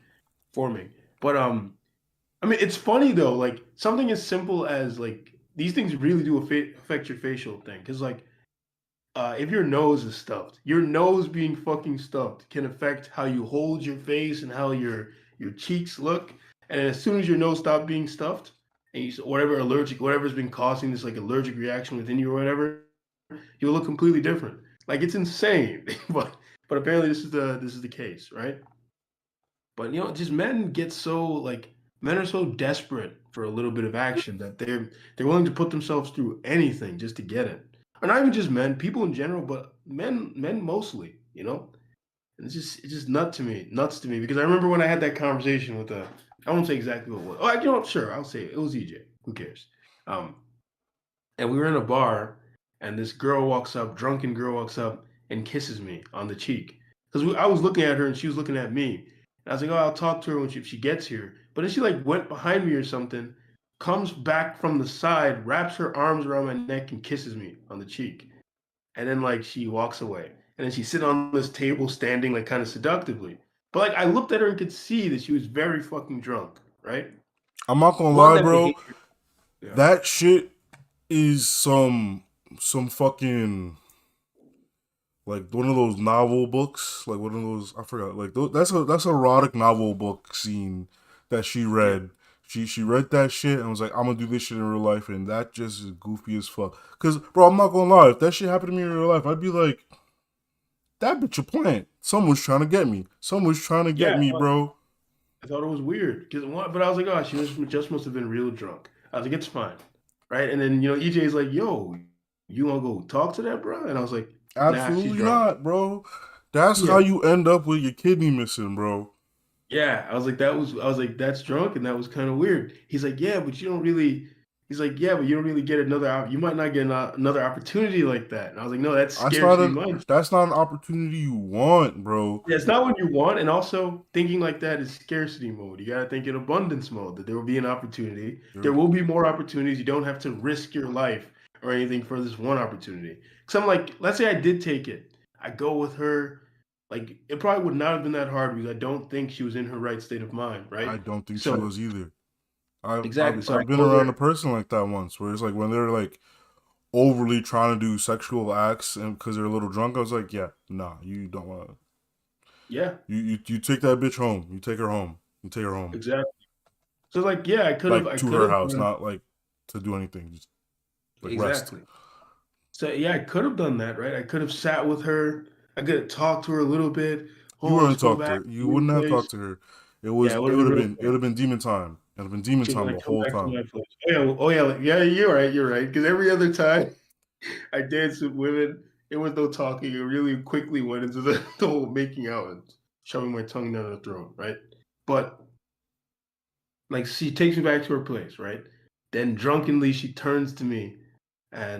forming. But I mean, it's funny though. Like something as simple as like these things really do affect your facial thing. Because like if your nose is stuffed, your nose being fucking stuffed can affect how you hold your face and how your cheeks look. And as soon as your nose stops being stuffed, and whatever's been causing this like allergic reaction within you or whatever, you will look completely different. Like it's insane, but apparently this is the case, right? But just men are so desperate for a little bit of action that they're willing to put themselves through anything just to get it. Or not even just men, people in general, but men mostly, And it's just nuts to me because I remember when I had that conversation with I won't say exactly what it was. Oh, sure, I'll say it was EJ. Who cares? Um, and we were in a bar, and this drunken girl walks up and kisses me on the cheek. Because I was looking at her and she was looking at me. And I was like, oh, I'll talk to her when she gets here. But then she like went behind me or something, comes back from the side, wraps her arms around my neck and kisses me on the cheek. And then like she walks away. And then she's sitting on this table standing like kind of seductively. But like I looked at her and could see that she was very fucking drunk, right? I'm not gonna One lie, that bro. behavior. Yeah. That shit is some fucking like one of those novel books, like one of those I forgot. Like that's a erotic novel book scene that she read. She read that shit and was like, I'm gonna do this shit in real life, and that just is goofy as fuck. Cause bro, I'm not gonna lie, if that shit happened to me in real life, I'd be like, that bitch a plant. Someone's trying to get me. Someone's trying to get Yeah. me, bro. I thought it was weird but I was like, oh, she just must have been real drunk. I was like, it's fine, right? And then EJ's like, yo, you wanna go talk to that, bro? And I was like, nah, she's Absolutely drunk. not, bro. That's how Yeah, you end up with your kidney missing, bro. yeah. I was like, that's drunk, and that was kind of weird. He's like, yeah, but you don't really. He's like, yeah, but you don't really get you might not get another opportunity like that. And I was like, no, that's That's not scarcity an mindset. that's not an opportunity you want, bro. Yeah, it's not what you want, and also thinking like that is scarcity mode. You gotta think in abundance mode that there will be an opportunity. There will be more opportunities. You don't have to risk your life or anything for this one opportunity. Because I'm like, let's say I did take it. I go with her. Like, it probably would not have been that hard because I don't think she was in her right state of mind, I right? don't think she So was either. I've exactly. I've So I I've been go around there. a person like that once, where it's like when they're like overly trying to do sexual acts and because they're a little drunk. I was like, yeah, nah, you don't want to. Yeah, You take that bitch home. You take her home. You take her home, exactly. So like, yeah, I like to could her have house, done not like to do anything. Just like rest. exactly. So yeah, I could have done that, right? I could have sat with her. I could have talked to her a little bit. You Oh, let's wouldn't go talk to back her. to You your wouldn't have place. talked to her. Yeah, it would have been real It would quick. have been demon time. It would have been demon She'd be time the like, come whole back to time. my place. Oh yeah, yeah. You're right. Because every other time I danced with women, it was no talking. It really quickly went into the whole making out and shoving my tongue down her throat, right? But like, she takes me back to her place, right? Then drunkenly she turns to me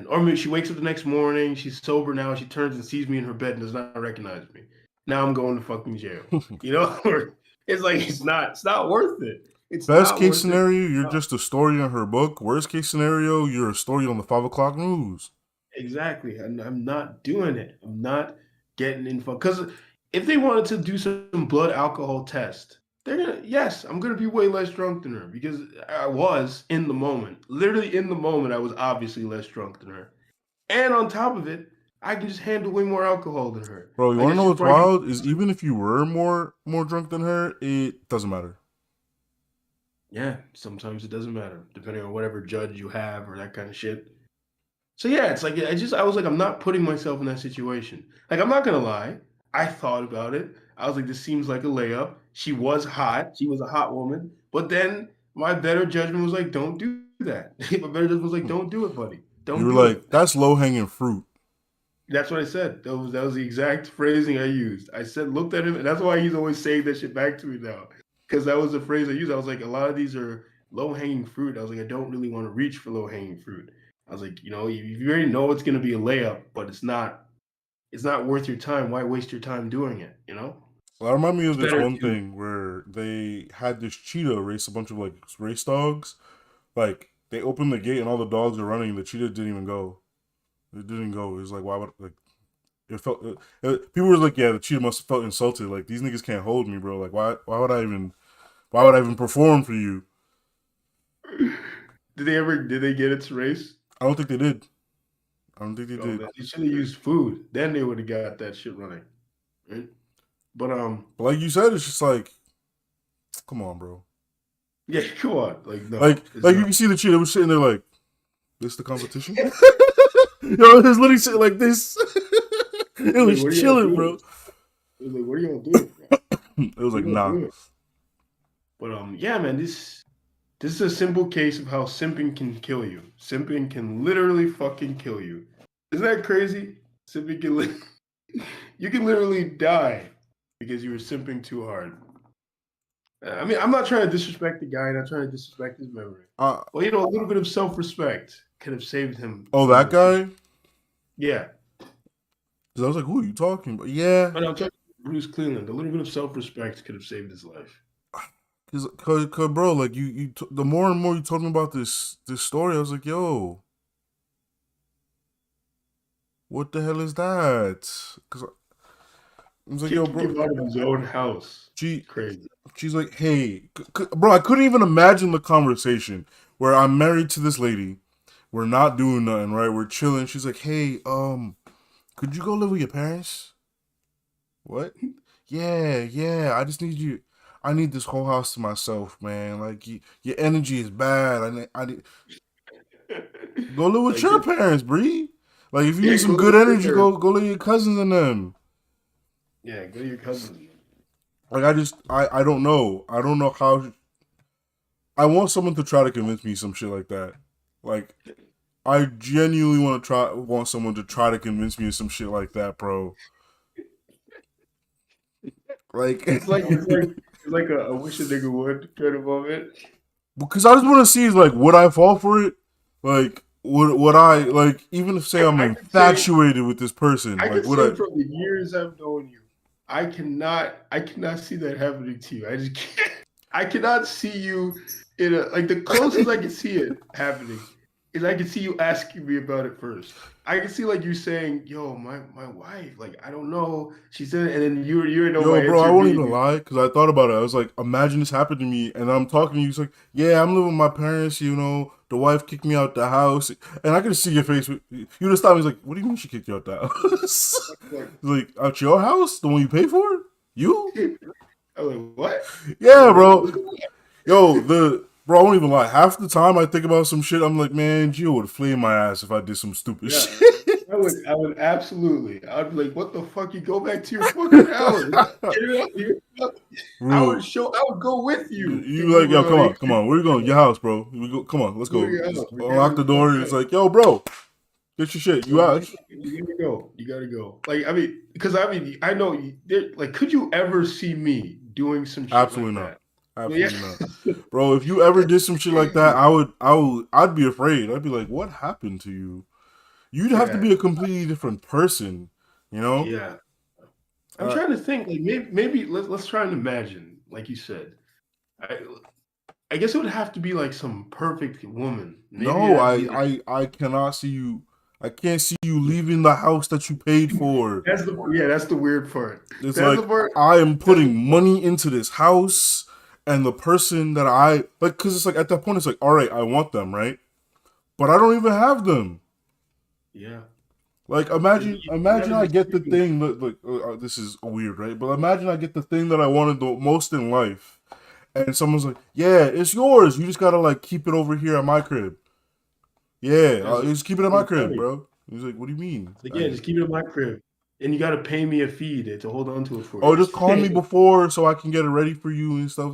or maybe she wakes up the next morning, she's sober now, she turns and sees me in her bed and does not recognize me. Now I'm going to fucking jail. You know? It's like it's not worth it. It's Best not case worth it. scenario, you're just a story in her book. Worst case scenario, you're a story on the 5 o'clock news. Exactly. And I'm not doing it. I'm not getting info. Because if they wanted to do some blood alcohol test, yes, I'm gonna be way less drunk than her because I was in the moment. Literally in the moment, I was obviously less drunk than her. And on top of it, I can just handle way more alcohol than her. Bro, you Like wanna it's know just what's probably wild? Is even if you were more drunk than her, it doesn't matter. yeah, sometimes it doesn't matter, depending on whatever judge you have or that kind of shit. So yeah, it's like I was like, I'm not putting myself in that situation. Like I'm not gonna lie, I thought about it. I was like, this seems like a layup. She was hot. She was a hot woman. But then my better judgment was like, don't do that. My better judgment was like, don't do it, buddy. You Don't were do like, it. that's low hanging fruit. That's what I said. That was the exact phrasing I used. I said, looked at him, and that's why he's always saying that shit back to me now. Because that was the phrase I used. I was like, a lot of these are low hanging fruit. I was like, I don't really want to reach for low hanging fruit. I was like, you already know it's gonna be a layup, but it's not worth your time. Why waste your time doing it? Well, that reminded me of It's this better one to thing where they had this cheetah race a bunch of like race dogs. Like they opened the gate and all the dogs are running. The cheetah didn't even go. It didn't go. It was like why would like it felt. People were like, yeah, the cheetah must have felt insulted. Like these niggas can't hold me, bro. Like why would I even perform for you? did they get its race? I don't think they did. I don't think they Oh, did. they should have used food. Then they would have got that shit running. Right? But But like you said, it's just like, come on, bro. Yeah, come on. Like, no. Like It's you not. can see the chick that was sitting there like, this the competition? Yo, it was literally sitting like this. It Like, was what are y'all chilling, doing? bro. It was like, what are y'all doing, bro? It was What like, are y'all nah. doing? But yeah, man, this is a simple case of how simping can kill you. Simping can literally fucking kill you. Isn't that crazy? Simping can you can literally die because you were simping too hard. I mean, I'm not trying to disrespect the guy, not trying to disrespect his memory. Uh, Well, a little bit of self-respect could have saved him oh, from that this. guy? Yeah. Because I was like, who are you talking about? Yeah. But I'm talking about Bruce Cleland. A little bit of self-respect could have saved his life. Cause, bro, like the more and more you told me about this story, I was like, yo, what the hell is that? Cause I was like, yo, Kicking bro, him out of his own house. she, Crazy. she's like, hey, bro, I couldn't even imagine the conversation where I'm married to this lady, we're not doing nothing, right? We're chilling. She's like, hey, could you go live with your parents? What? Yeah. I just need you. I need this whole house to myself, man. Like your energy is bad. I need go live with Like, your parents, Bree. Like if you yeah, need some go good live with energy, her. go live with your cousins and them. Yeah, go to your cousin. Like I don't know. I don't know how. I want someone to try to convince me some shit like that. Like I genuinely want someone to try to convince me of some shit like that, bro. Like It's like a wish a nigga would kind of moment. because I just want to see is like would I fall for it? Like would I like even if say I'm I could say infatuated with this person? I Like could would say I? from the years I've known you, I cannot see that happening to you. I just can't. I cannot see you in a like the closest I can see it happening is I can see you asking me about it first. I can see like you saying, "Yo, my wife, like I don't know, she said," and then you know my Yo, bro, I answer won't even being, lie because I thought about it. I was like, imagine this happened to me, and I'm talking to you. It's like, yeah, I'm living with my parents. You know, the wife kicked me out the house, and I could see your face. You just thought me like, what do you mean she kicked you out the house? like, Like out your house, the one you pay for? You? I'm like, what? Yeah, Like, bro. what's going on? Yo, bro, I won't even lie. Half the time I think about some shit, I'm like, man, Gio would flame my ass if I did some stupid Yeah. shit. I would absolutely. I'd be like, "What the fuck? You go back to your fucking house. Get it out here." Bro, I would go with you to you like, move yo, out of come on, where you going? Your house, bro. We go, come on, let's Go to go. your house. Just We're unlock getting the the door, fuck and it's out. like, yo, bro, get your shit. You Like, out? you gotta go. You gotta go. Like, I mean, because I mean, I know. Like, could you ever see me doing some shit like Absolutely not. that? Well, yeah. Absolutely not, bro. If you ever did some shit like that, I'd be afraid. I'd be like, what happened to you? You'd have to Yeah. be a completely different person, you know? Yeah. I'm Uh, trying to think. Like, maybe let's try and imagine. Like you said, I I guess it would have to be like some perfect woman. Maybe no, it'd have to be like I cannot see you. I can't see you leaving the house that you paid for. that's the weird part. It's That's the like part. I am That's the putting money into this house, and the person that I like, because it's like at that point, it's like, all right, I want them, right? But I don't even have them. yeah. Like You imagine gotta I just get the thing that like this is weird, right? But imagine I get the thing that I wanted the most in life, and someone's like, "Yeah, it's yours. You just gotta like keep it over here at my crib." Yeah, that's just keep it at my it's crib, funny. bro. He's like, "What do you mean?" Like, yeah, just keep it in my crib, and you gotta pay me a fee to hold on to it for Oh, you. just call me before so I can get it ready for you and stuff.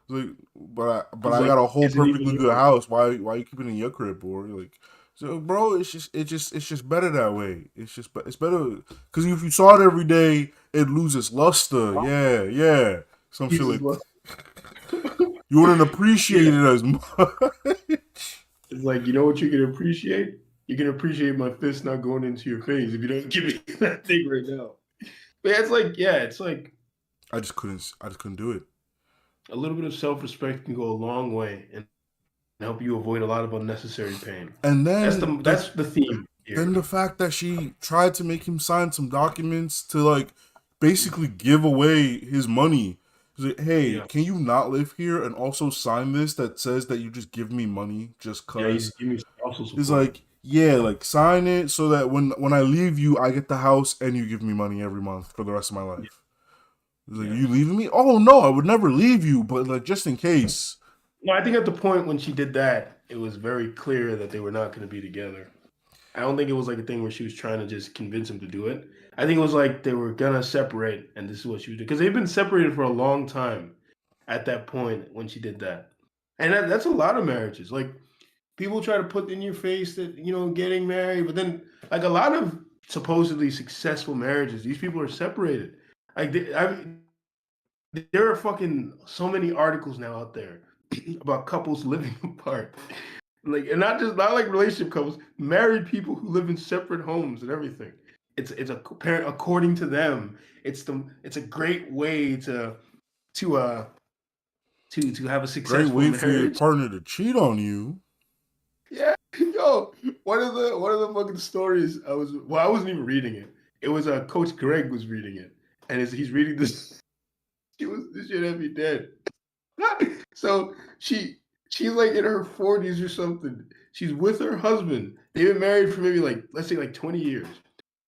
Like, but He's I like, got a whole is it even perfectly good yours? house. Why you keep it in your crib, or like? So, bro, it's just better that way. It's better because if you saw it every day, it loses luster. Yeah, some shit Jesus like love. you wouldn't appreciate Yeah, it as much. it's like, you know what you can appreciate? You can appreciate my fist not going into your face if you don't give me that thing right now. But it's like I just couldn't do it. a little bit of self-respect can go a long way and help you avoid a lot of unnecessary pain. And That's the theme then here. the fact that she tried to make him sign some documents to like basically give away his money. She's like, hey, Yeah. can you not live here and also sign this that says that you just give me money just Yeah, you cause? just give me spousal He's support. like, yeah, like sign it so that when I leave you, I get the house and you give me money every month for the rest of my life. He's like, Yeah. you leaving me? Oh no, I would never leave you, but like just in case. No, I think at the point when she did that, it was very clear that they were not going to be together. I don't think it was like a thing where she was trying to just convince him to do it. I think it was like they were gonna separate, and this is what she was doing because they've been separated for a long time. At that point, when she did that, and that's a lot of marriages. Like people try to put in your face that getting married, but then like a lot of supposedly successful marriages, these people are separated. Like there are fucking so many articles now out there about couples living apart. Like, and not like relationship couples, married people who live in separate homes and everything. It's a parent according to them. It's a great way to uh to have a Great successful way for your marriage. partner to cheat on you. Yeah, yo, one of the fucking stories I wasn't even reading it. It was Coach Greg was reading it, and he's reading this. This shit had me dead. So she's like in her 40s or something. She's with her husband. They've been married for maybe like let's say like 20 years.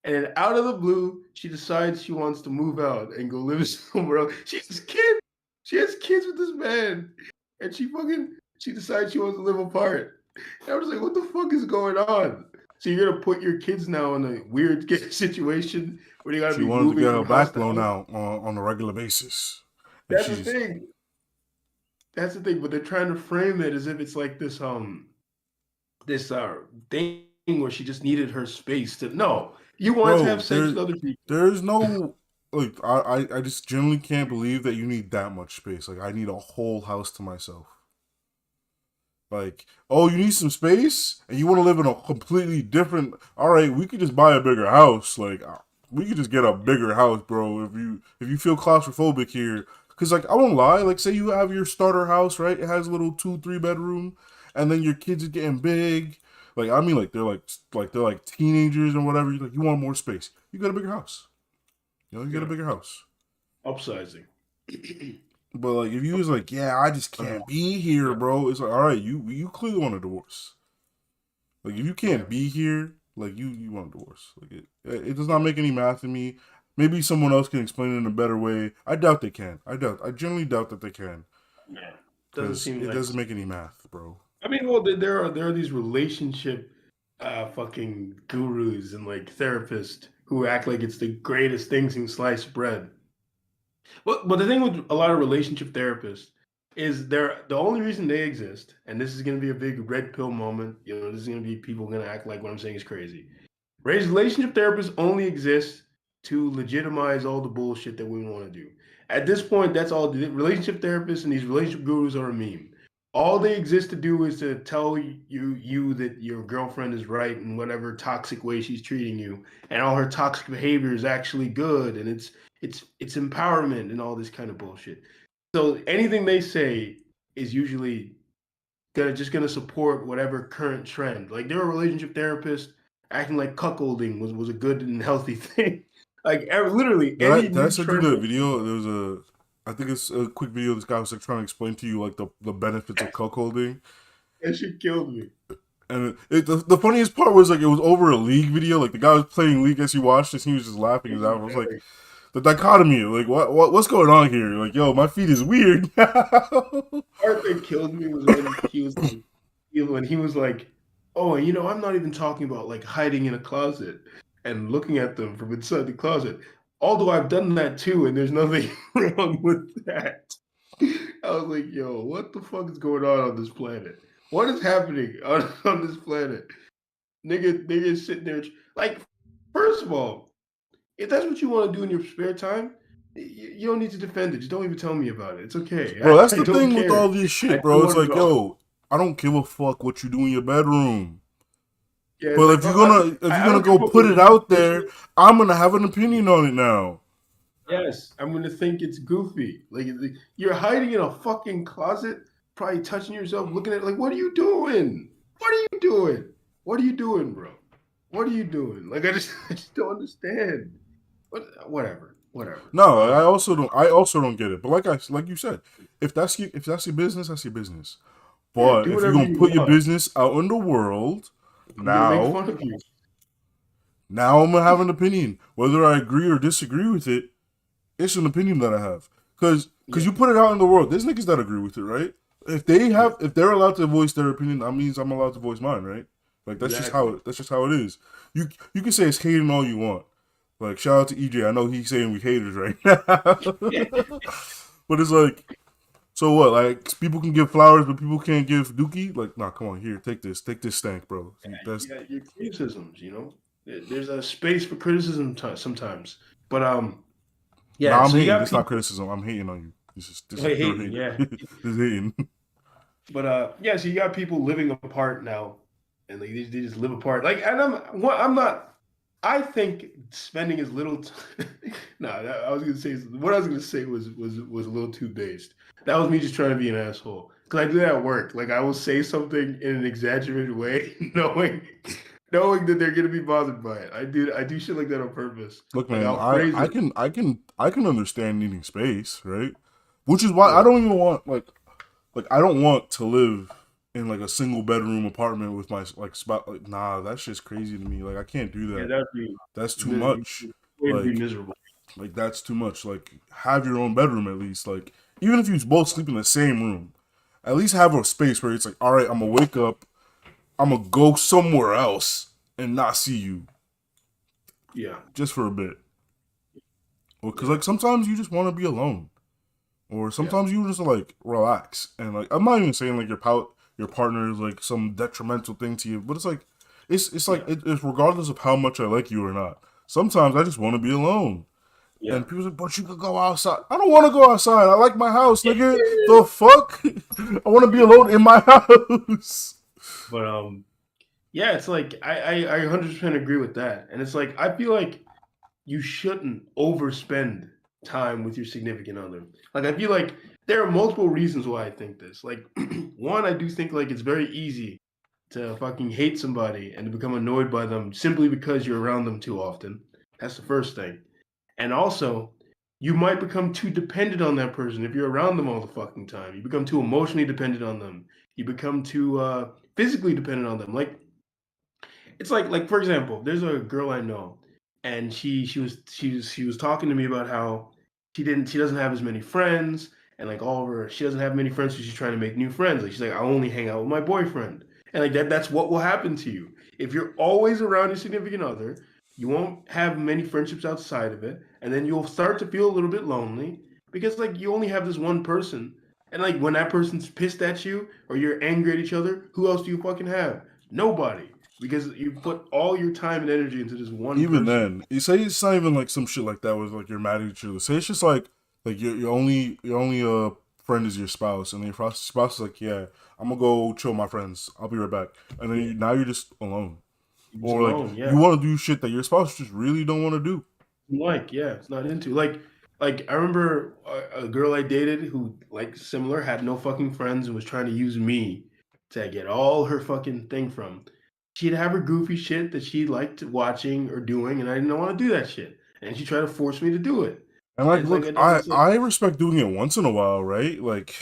And then out of the blue, she decides she wants to move out and go live somewhere else. She has kids. She has kids with this man. And she decides she wants to live apart. And I was like, what the fuck is going on? So you're gonna put your kids now in a weird situation where they gotta She be wanted to moving get her from house back to blown house. out on a regular basis, and That's the she's thing. That's the thing. But they're trying to frame it as if it's like this thing where she just needed her space to no. You want to have bro. sex with other people. There's no like I just generally can't believe that you need that much space. Like I need a whole house to myself. Like, oh, you need some space, and you want to live in a completely different. All right, we could just buy a bigger house. Like, we could just get a bigger house, bro. If you feel claustrophobic here, because like I won't lie. Like, say you have your starter house, right? It has a little 2-3 bedroom, and then your kids are getting big. Like, I mean, like they're like teenagers and whatever. Like, you want more space. You get a bigger house. You get a Yeah, bigger house. upsizing. But like, if you was like, yeah, I just can't be here, Yeah, bro. It's like, all right, you clearly want a divorce. Like if you yeah. can't be here, like you want a divorce. Like it does not make any math to me. Maybe someone else can explain it in a better way. I doubt they can. I genuinely doubt that they can Yeah. Doesn't because seem it like. doesn't make any math, bro. I mean, well, there are these relationship fucking gurus and like therapists who act like it's the greatest thing since sliced bread. But the thing with a lot of relationship therapists is the only reason they exist, and this is going to be a big red pill moment. This is going to be people going to act like what I'm saying is crazy. Relationship therapists only exist to legitimize all the bullshit that we want to do. At this point, that's all. The relationship therapists and these relationship gurus are a meme. All they exist to do is to tell you that your girlfriend is right in whatever toxic way she's treating you, and all her toxic behavior is actually good, and it's empowerment and all this kind of bullshit. So anything they say is usually gonna support whatever current trend. Like there are relationship therapists acting like cuckolding was a good and healthy thing. Like literally any Did I new send you trend the video? There was I think it's a quick video. This guy was like trying to explain to you like the benefits of cuckolding. that shit killed me. And the funniest part was like it was over a League video. Like the guy was playing League as he watched this. He was just laughing his ass off. I was like, the dichotomy. Like what's going on here? Like yo, my feet is weird now. Part that killed me was when he was like, oh, I'm not even talking about like hiding in a closet and looking at them from inside the closet. Although I've done that too, and there's nothing wrong with that. I was like, yo, what the fuck is going on this planet? What is happening on this planet? Nigga sitting there like, first of all, if that's what you want to do in your spare time, you don't need to defend it. Just don't even tell me about it. It's okay. Bro, that's I the don't thing with all care. this I shit, don't bro. It's want to like know. yo, I don't give a fuck what you do in your bedroom. Yeah, it's But like, if you're bro, gonna I don't go give a put it fuck. out there, I'm gonna have an opinion on it now. Yes, I'm gonna think it's goofy. Like you're hiding in a fucking closet, probably touching yourself, looking at it like, what are you doing? What are you doing? What are you doing, bro? What are you doing? Like I just don't understand. Whatever. No, I also don't get it. But like you said, if that's your business, that's your business. Yeah, But do if you're whatever gonna you put your want. business out in the world, I'm gonna make now fun of you. now I'm gonna have an opinion. Whether I agree or disagree with it, it's an opinion that I have. Cause Yeah, you put it out in the world. There's niggas that agree with it, right? if they're allowed to voice their opinion, that means I'm allowed to voice mine, right? Like that's Exactly. just how it is. You can say it's hating all you want. Like shout out to EJ. I know he's saying we haters right now, but it's like, so what? Like people can give flowers, but people can't give dookie. Like, nah, come on, here, take this stank, bro. That's You got your criticisms, you know. There's a space for criticism sometimes, but yeah. nah. I'm So you hating. got This not people criticism. I'm hating on you. This is pure hating, hate. yeah. This is hating. But yeah, so you got people living apart now, and like they just live apart. Like, and I'm not. I think spending as little. No, I was gonna say what I was gonna say was a little too based. That was me just trying to be an asshole because I do that at work. Like I will say something in an exaggerated way, knowing that they're gonna be bothered by it. I do shit like that on purpose. Look, Like man, I'll phrase it. I can understand needing space, right? Which is why I Yeah, don't even want like I don't want to live in like a single bedroom apartment with my like spot. Like, nah, that's just crazy to me. Like I can't do yeah, that. that'd be That's too much. way to be Like miserable. like that's too much. Like have your own bedroom at least. Like even if you both sleep in the same room, at least have a space where it's like, all right, I'm gonna wake up, I'm gonna go somewhere else and not see you Yeah, just for a bit. Or because yeah, like sometimes you just want to be alone. Or yeah, sometimes you just like relax and like I'm not even saying like your partner is like some detrimental thing to you, but it's like it's like yeah, it's regardless of how much I like you or not. Sometimes I just want to be alone. yeah. And people say, but you could go outside. I don't want to go outside. I like my house, nigga. The fuck? I want to be alone in my house. But yeah, it's like I 100% agree with that. And it's like I feel like you shouldn't overspend time with your significant other. Like I feel like there are multiple reasons why I think this. Like one, I do think like it's very easy to fucking hate somebody and to become annoyed by them simply because you're around them too often. That's the first thing. And also, you might become too dependent on that person if you're around them all the fucking time. You become too emotionally dependent on them. You become too physically dependent on them. Like it's like for example, there's a girl I know, and she was talking to me about how she doesn't have as many friends, and like all of her she doesn't have many friends, so she's trying to make new friends. Like she's like, I only hang out with my boyfriend, and like that's what will happen to you if you're always around your significant other. You won't have many friendships outside of it, and then you'll start to feel a little bit lonely because like you only have this one person, and like when that person's pissed at you or you're angry at each other, who else do you fucking have? Nobody, because you put all your time and energy into this one Even person. then, you say it's not even like some shit like that was like you're mad at each other. Say it's just like your only friend is your spouse, and then your spouse is like, yeah, I'm gonna go chill with my friends. I'll be right back, and then Yeah, now you're just alone, you're just or like alone. Yeah, you want to do shit that your spouse just really don't want to do. like yeah, it's not into like I remember a girl I dated who like similar had no fucking friends and was trying to use me to get all her fucking thing from. She'd have her goofy shit that she liked watching or doing, and I didn't want to do that shit, and she tried to force me to do it. And And like, it's like, look, and it's like, I respect doing it once in a while, right? Like,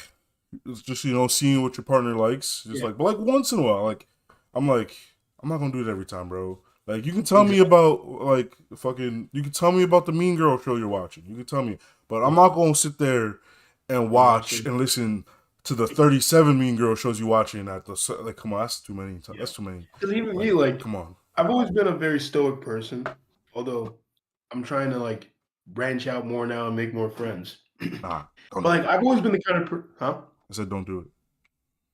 it's just seeing what your partner likes, just yeah, like, but like once in a while, like I'm not gonna do it every time, bro. Like, you can tell me exactly, about like fucking, you can tell me about the Mean Girl show you're watching. You can tell me, but I'm yeah, not gonna sit there and and watch watching, and listen to the 37 Mean Girl shows you watching at the like. Come on, that's too many. yeah. That's too many. Because even me, Like, like, come on, I've always been a very stoic person, although I'm trying to like branch out more now and make more friends. nah, don't But do like, it. I've always been the kind of huh? I said don't do it.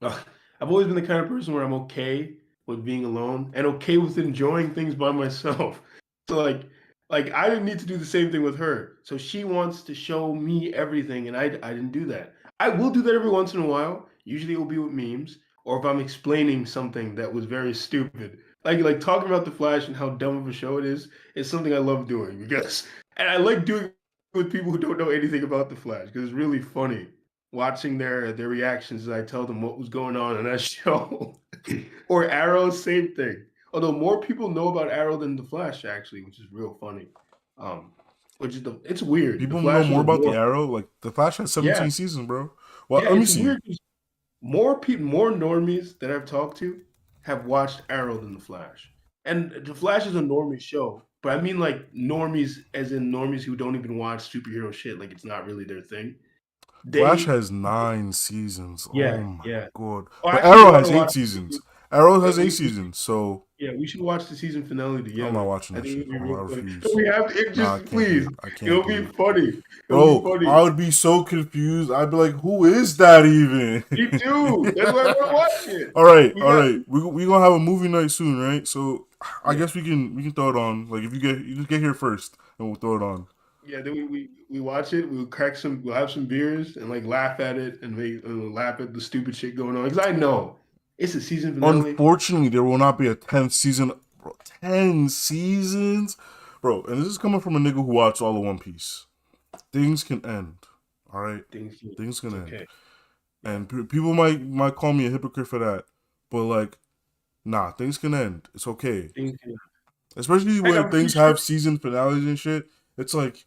I've always been the kind of person where I'm okay with being alone and okay with enjoying things by myself. So like I didn't need to do the same thing with her. So she wants to show me everything, and I didn't do that. I will do that every once in a while. Usually it will be with memes or if I'm explaining something that was very stupid. Like talking about the Flash and how dumb of a show it is something I love doing because and I like doing it with people who don't know anything about the Flash because it's really funny watching their reactions as I tell them what was going on in that show. Or Arrow, same thing. Although more people know about Arrow than the Flash, actually, which is real funny. Um, which is it's weird. The People know Flash was more a about the more Arrow. Like the Flash has yeah 17 seasons, bro. Well, yeah. let me It's see. weird. 'Cause more people, more normies that I've talked to have watched Arrow than the Flash, and the Flash is a normie show. But I mean like normies, as in normies who don't even watch superhero shit. Like it's not really their thing. Flash They, has 9 seasons. Oh yeah, my yeah. god! Oh, But actually, you Arrow want has to 8 watch? seasons. Arrow has We, 8 seasons. So yeah, we should watch the season finale I'm not together. watching I that think it shit. would be Oh, real I funny. refuse. We have to, it Nah, I just can't do please. it. I can't It'll do be it. funny. It'll be Bro, funny. I would be so confused. I'd be like, who is that even? Me too. That's why I want to watch it. All right, We all got right. We gonna have a movie night soon, right? So I yeah, guess we can throw it on. Like if you just get here first, and we'll throw it on. yeah. Then we watch it. We'll crack some. We'll have some beers and like laugh at it and we'll laugh at the stupid shit going on. Because I know it's a season finale. Unfortunately, there will not be a 10th season. Bro, 10 seasons, bro. And this is coming from a nigga who watched all of One Piece. Things can end. All right, Things things it's can end, okay. Yeah, and people might call me a hypocrite for that, but like, nah, things can end. It's okay. things. Especially Heck, when I'm pretty things sure. have season finales and shit. It's like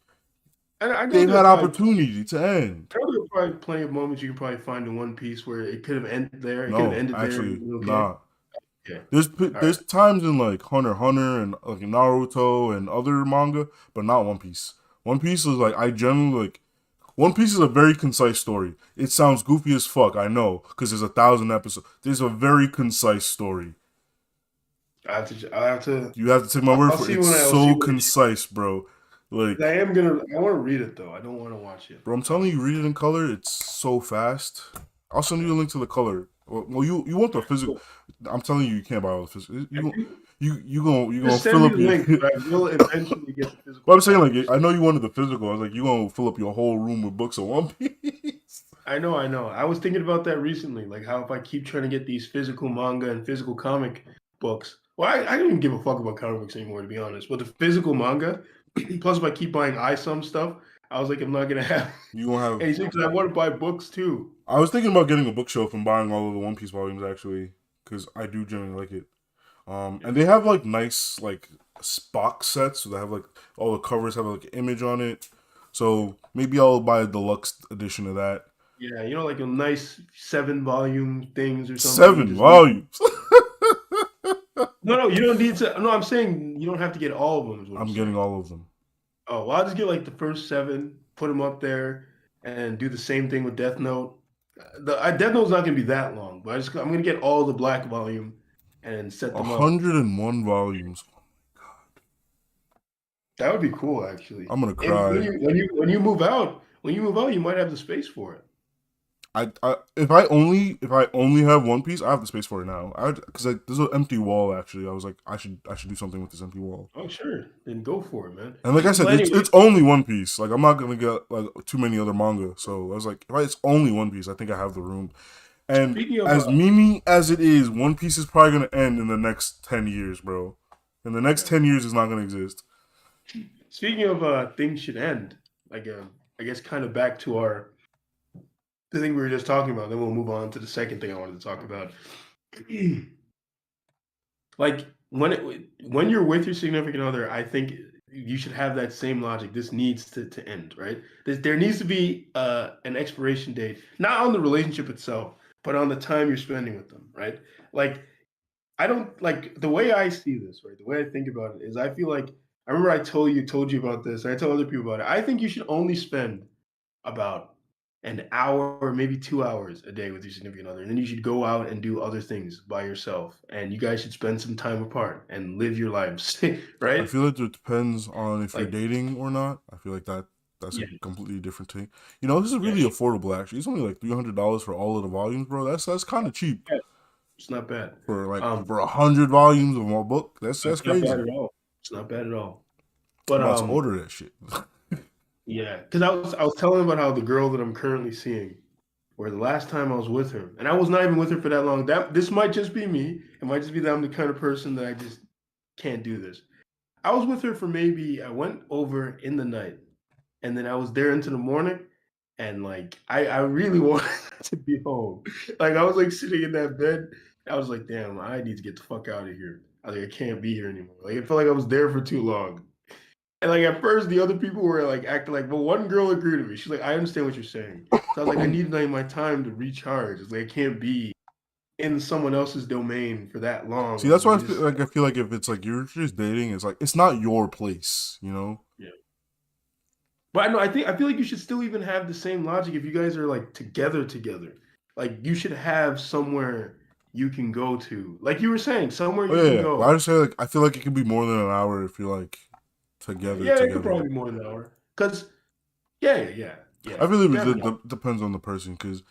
I know they've there are had probably opportunity to end. I know there are probably plenty of moments you can probably find in One Piece where it could have ended there. It could have No, ended there and actually, been okay. nah. Yeah. All right. There's times in like Hunter x Hunter and like Naruto and other manga, but not One Piece. One Piece is like I generally like. One Piece is a very concise story. It sounds goofy as fuck, I know, because there's 1,000 episodes. There's a very concise story. I have to. I have to. You have to take my word I'll for it. see It's when I'll see so when concise, bro. Like, I am gonna. I want to read it though. I don't want to watch it. bro, I'm telling you, read it in color. It's so fast. I'll send you a link to the color. Well, you want the physical. Cool. I'm telling you, you can't buy all the physical. I You do. you gonna Just send fill me up the your. link, but I will eventually get the physical But I'm saying copy. like I know you wanted the physical. I was like, you gonna fill up your whole room with books of One Piece. I know. I know. I was thinking about that recently. Like how if I keep trying to get these physical manga and physical comic books. Well, I don't even give a fuck about comic books anymore, to be honest. But the physical manga, plus if I keep buying iSum stuff, I was like, I'm not gonna have You gonna have. anything because I want to buy books too. I was thinking about getting a bookshelf and buying all of the One Piece volumes actually, because I do generally like it. Yeah. And they have like nice like box sets, so they have like all the covers have like an image on it. So maybe I'll buy a deluxe edition of that. Yeah, like a nice 7 volume things or something. You 7 just need. volumes. No, you don't need to. No, I'm saying you don't have to get all of them. Is what I'm I'm saying. getting all of them. Oh, well, I'll just get like the first 7, put them up there, and do the same thing with Death Note. Death Note's not gonna be that long, but I'm gonna get all the black volume and set them up. 101 volumes. That would be cool, actually. I'm gonna And cry. when you move out, you might have the space for it. I if I only have One Piece, I have the space for it now. Because there's an empty wall actually. I was like, I should do something with this empty wall. Oh, sure, then go for it, man. And like I said, Well, anyway, it's only One Piece. Like I'm not gonna get like too many other manga. So I was like, if it's only One Piece, I think I have the room. And speaking of, as meme as it is, One Piece is probably gonna end in the next 10 years, bro. In the next yeah. 10 years, it's not gonna exist. Speaking of things should end, like I guess kind of back to the thing we were just talking about. Then we'll move on to the second thing I wanted to talk about. Like when you're with your significant other, I think you should have that same logic. This needs to end, right? There needs to be an expiration date, not on the relationship itself, but on the time you're spending with them, right? Like I don't like the way I see this, right? The way I think about it is I feel like I remember I told you about this. And I tell other people about it. I think you should only spend about an hour or maybe 2 hours a day with your significant other. And then you should go out and do other things by yourself. And you guys should spend some time apart and live your lives. I Right? feel like it depends on if you're Like, dating or not. I feel like that's a yeah, completely different thing. You know, this is yeah, really affordable actually. It's only like $300 for all of the volumes, bro. That's kind of cheap yeah, it's not bad. for 100 volumes of one book. That's It's not bad crazy. at all. It's not bad at all. I'm But about to order that shit. yeah, because I was telling about how the girl that I'm currently seeing, where the last time I was with her, and I was not even with her for that long. This might just be me. It might just be that I'm the kind of person that I just can't do this. I was with her for maybe I went over in the night, and then I was there into the morning, and like I really wanted to be home. Like I was like sitting in that bed. I was like, damn, I need to get the fuck out of here. I was like, I can't be here anymore. Like it felt like I was there for too long. And like at first, the other people were like acting like, but one girl agreed with me. She's like, I understand what you're saying. So I was like, I need like my time to recharge. It's like I can't be in someone else's domain for that long. See, that's why You just I feel like if it's like you're just dating, it's like it's not your place, you know. yeah. But I feel like you should still even have the same logic if you guys are like together. Like you should have somewhere you can go to. Like you were saying, somewhere Oh you can yeah, but I go. just say like I feel like it could be more than an hour if you're like together. Yeah, it could probably be more than an hour. Cause yeah, I believe definitely. it depends on the person because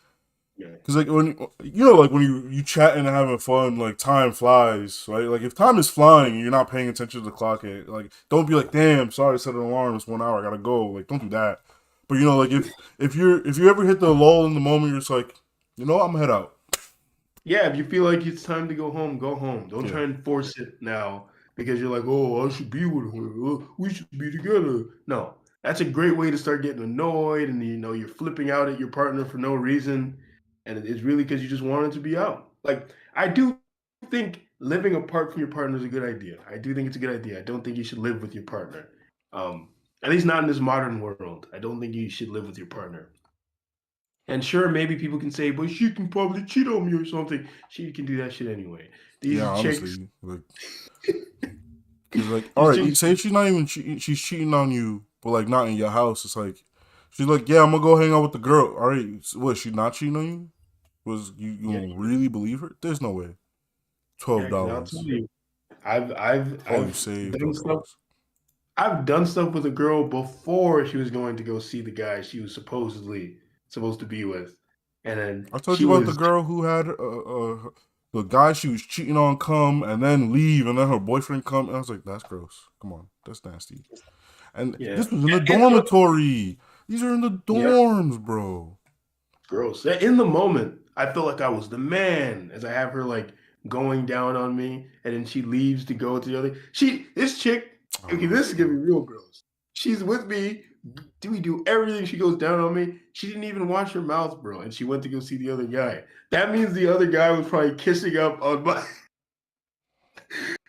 Yeah. like when like when you chatting and having fun, like time flies, right? Like if time is flying and you're not paying attention to the clock, like don't be like, damn, sorry, I set an alarm, it's 1 hour, I gotta go. Like don't do that. But like if you ever hit the lull in the moment, you're just like, I'm gonna head out. Yeah, if you feel like it's time to go home, go home. Don't try and force it now because you're like, oh, I should be with her. We should be together. No, that's a great way to start getting annoyed, and you're flipping out at your partner for no reason, and it's really because you just wanted to be out. Like I do think living apart from your partner is a good idea. I do think it's a good idea. I don't think you should live with your partner. At least not in this modern world. I don't think you should live with your partner. And sure, maybe people can say, but she can probably cheat on me or something. She can do that shit anay. Yeah, These chicks, honestly, like, cause like, all these right, chicks, say she's not even she's cheating on you, but like not in your house. It's like she's like, yeah, I'm gonna go hang out with the girl. All right, what? She not cheating on you? Was you yeah, really believe her? There's no way. twelve yeah. Because I'll tell dollars. you, Oh, you I've saved done stuff. $12. I've done stuff with a girl before she was going to go see the guy she was supposedly supposed to be with, and then I told she you about the was, girl who had the guy she was cheating on come and then leave, and then her boyfriend come. And I was like, that's gross. Come on, that's nasty. And yeah, this was in the and dormitory. These are in the yeah, dorms, bro. gross. In the moment, I feel like I was the man as I have her like going down on me, and then she leaves to go to the other. This chick. Okay, this is gonna be real gross. She's with me. We do everything. She goes down on me. She didn't even wash her mouth, bro, and she went to go see the other guy. That means the other guy was probably kissing up on my.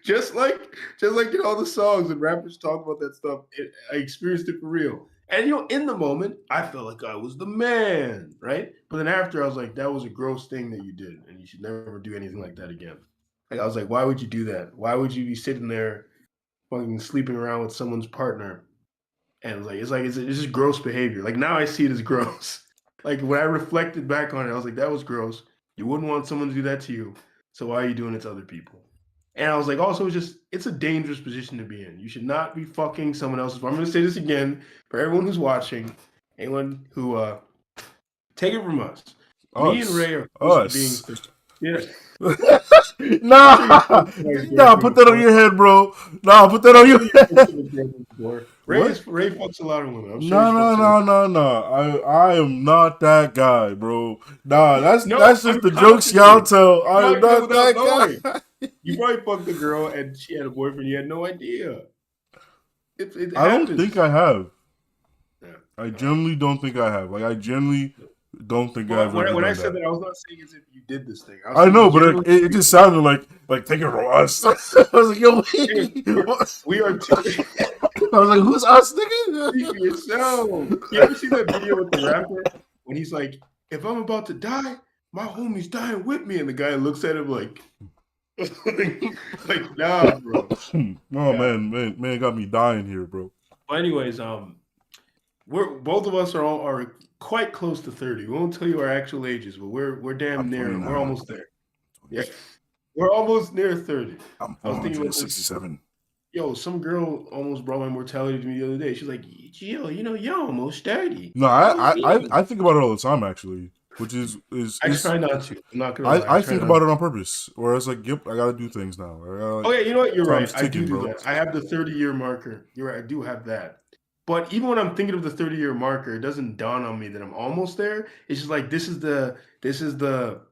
just like in all the songs and rappers talk about that stuff. I experienced it for real. And in the moment, I felt like I was the man, right? But then after, I was like, that was a gross thing that you did, and you should never do anything like that again. Like, I was like, why would you do that? Why would you be sitting there, fucking sleeping around with someone's partner? And it's just gross behavior. Like now, I see it as gross. Like when I reflected back on it, I was like, that was gross. You wouldn't want someone to do that to you, so why are you doing it to other people? And I was like, also, it's a dangerous position to be in. You should not be fucking someone else's. I'm going to say this again for everyone who's watching, anyone who take it from us. Me and Us. Ray are close to being. Us. Yeah. Nah, nah, put that on your head, bro. Nah, put that on your head. What? Ray fucks a lot of women. I'm sure No, he's no, fucked no, some. no, no. I am not that guy, bro. Nah, No, that's just I'm the jokes y'all confident. tell. You I am probably did not without that knowing. guy. You probably fucked a girl and she had a boyfriend. You had no idea. It I don't think happens. I have. Yeah. I genuinely don't think I have. Like I genuinely don't think Well, I've ever when I done said that. that, I was not saying as if you did this thing. I was I saying know, just but generally it just sounded like take it from us. I was like, yo, speaking. wait. What? We are two. I was like, who's us, Speak for nigga? yourself. You ever see that video with the rapper when he's like, "If I'm about to die, my homie's dying with me," and the guy looks at him like, like, nah, bro. Oh Yeah. man got me dying here, bro. Well, anyways, we're both of us are quite close to 30. We won't tell you our actual ages, but we're damn I'm near. 29. We're almost there. Yeah, we're almost near 30. I'm I was thinking about this. 467. Yo, some girl almost brought my mortality to me the other day. She's like, "Yo, you're almost 30." No, Oh, yeah. I think about it all the time actually, which is I try not to. I'm not gonna lie. I I try think not about to. it on purpose. Where it's like, yep, I gotta do things now. I gotta, Oh like, yeah, you know what? You're right. time's I do ticking, bro. that. I have the 30-year marker. You're right. I do have that. But even when I'm thinking of the 30-year marker, it doesn't dawn on me that I'm almost there. It's just like this is the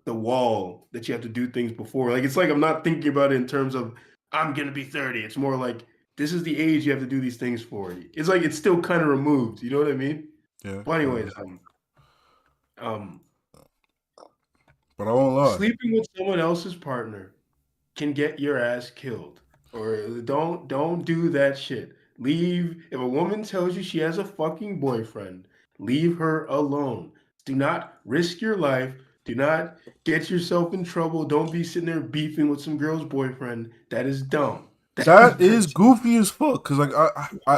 wall that you have to do things before. Like it's like I'm not thinking about it in terms of I'm gonna be 30. It's more like this is the age you have to do these things for. It's like it's still kind of removed. You know what I mean? Yeah, But yeah. anyways, um, But I won't lie. sleeping with someone else's partner can get your ass killed. Or don't do that shit. Leave if a woman tells you she has a fucking boyfriend, leave her alone. Do not risk your life. Do not get yourself in trouble. Don't be sitting there beefing with some girl's boyfriend. That is dumb. That is That very is goofy as fuck. Cause like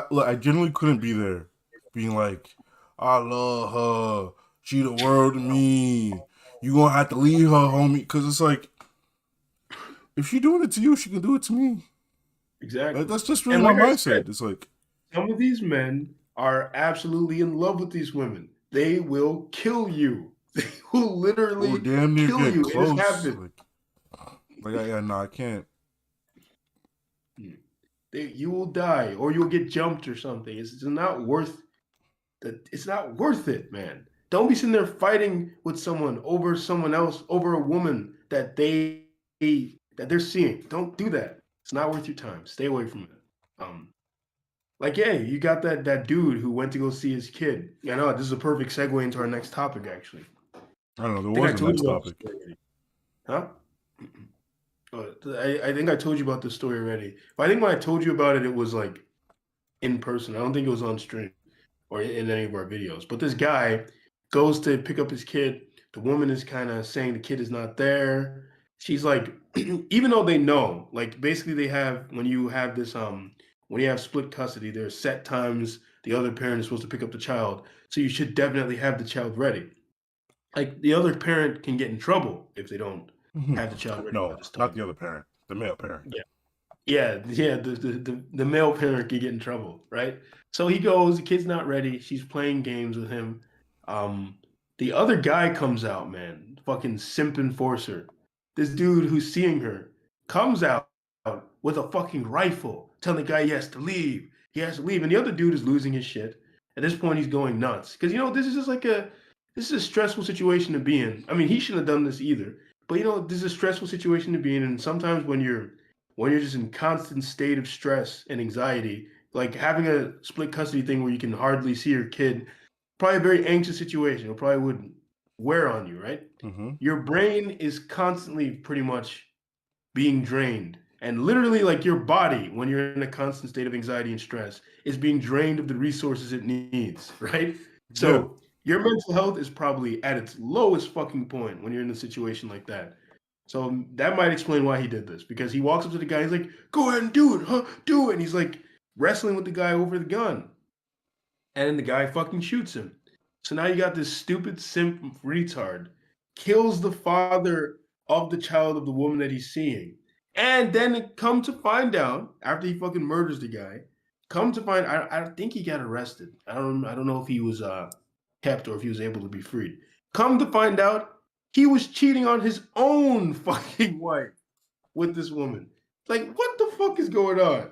look, I genuinely couldn't be there being like, I love her, she the world to me. You gonna have to leave her, homie, because it's like, if she doing it to you, she can do it to me. Like, Exactly. that's just really And my like I said, mindset. It's like, some of these men are absolutely in love with these women. They will kill you. They will or literally damn near kill get you. It has close. happened. Yeah, no, I can't. You will die or you'll get jumped or something. It's not worth that. It's not worth it, man. Don't be sitting there fighting with someone else, over a woman that they're seeing. Don't do that. It's not worth your time. Stay away from it. Um, Like, yeah, you got that dude who went to go see his kid. Yeah, no, this is a perfect segue into our next topic, actually. I don't know. There I think I was a told next you about this topic. story already. Huh? I think I told you about this story already. But I think when I told you about it, it was like in person. I don't think it was on stream or in any of our videos. But this guy goes to pick up his kid. The woman is kind of saying the kid is not there. She's like, even though they know, like basically they have when you have split custody, there's set times the other parent is supposed to pick up the child. So you should definitely have the child ready. Like the other parent can get in trouble if they don't have the child ready by No, this not time. the other parent, the male parent. Yeah. The male parent could get in trouble, right? So he goes, the kid's not ready. She's playing games with him. Um, the other guy comes out, man, fucking simp enforcer. This dude who's seeing her comes out with a fucking rifle, telling the guy he has to leave. He has to leave, and the other dude is losing his shit. At this point, he's going nuts because this is a stressful situation to be in. I mean, he shouldn't have done this either, but this is a stressful situation to be in, and sometimes when you're just in constant state of stress and anxiety, like having a split custody thing where you can hardly see your kid, probably a very anxious situation. It probably would wear on you, right? Mm-hmm. Your brain is constantly pretty much being drained. And literally, like your body, when you're in a constant state of anxiety and stress, is being drained of the resources it needs, right? Yeah. So your mental health is probably at its lowest fucking point when you're in a situation like that. So that might explain why he did this because he walks up to the guy, he's like, "Go ahead and do it, huh? Do it." And he's like wrestling with the guy over the gun. And then the guy fucking shoots him. So now you got this stupid simp retard kills the father of the child of the woman that he's seeing. And then come to find out, after he fucking murders the guy, I think he got arrested. I don't know if he was kept or if he was able to be freed. Come to find out, he was cheating on his own fucking wife with this woman. Like, what the fuck is going on?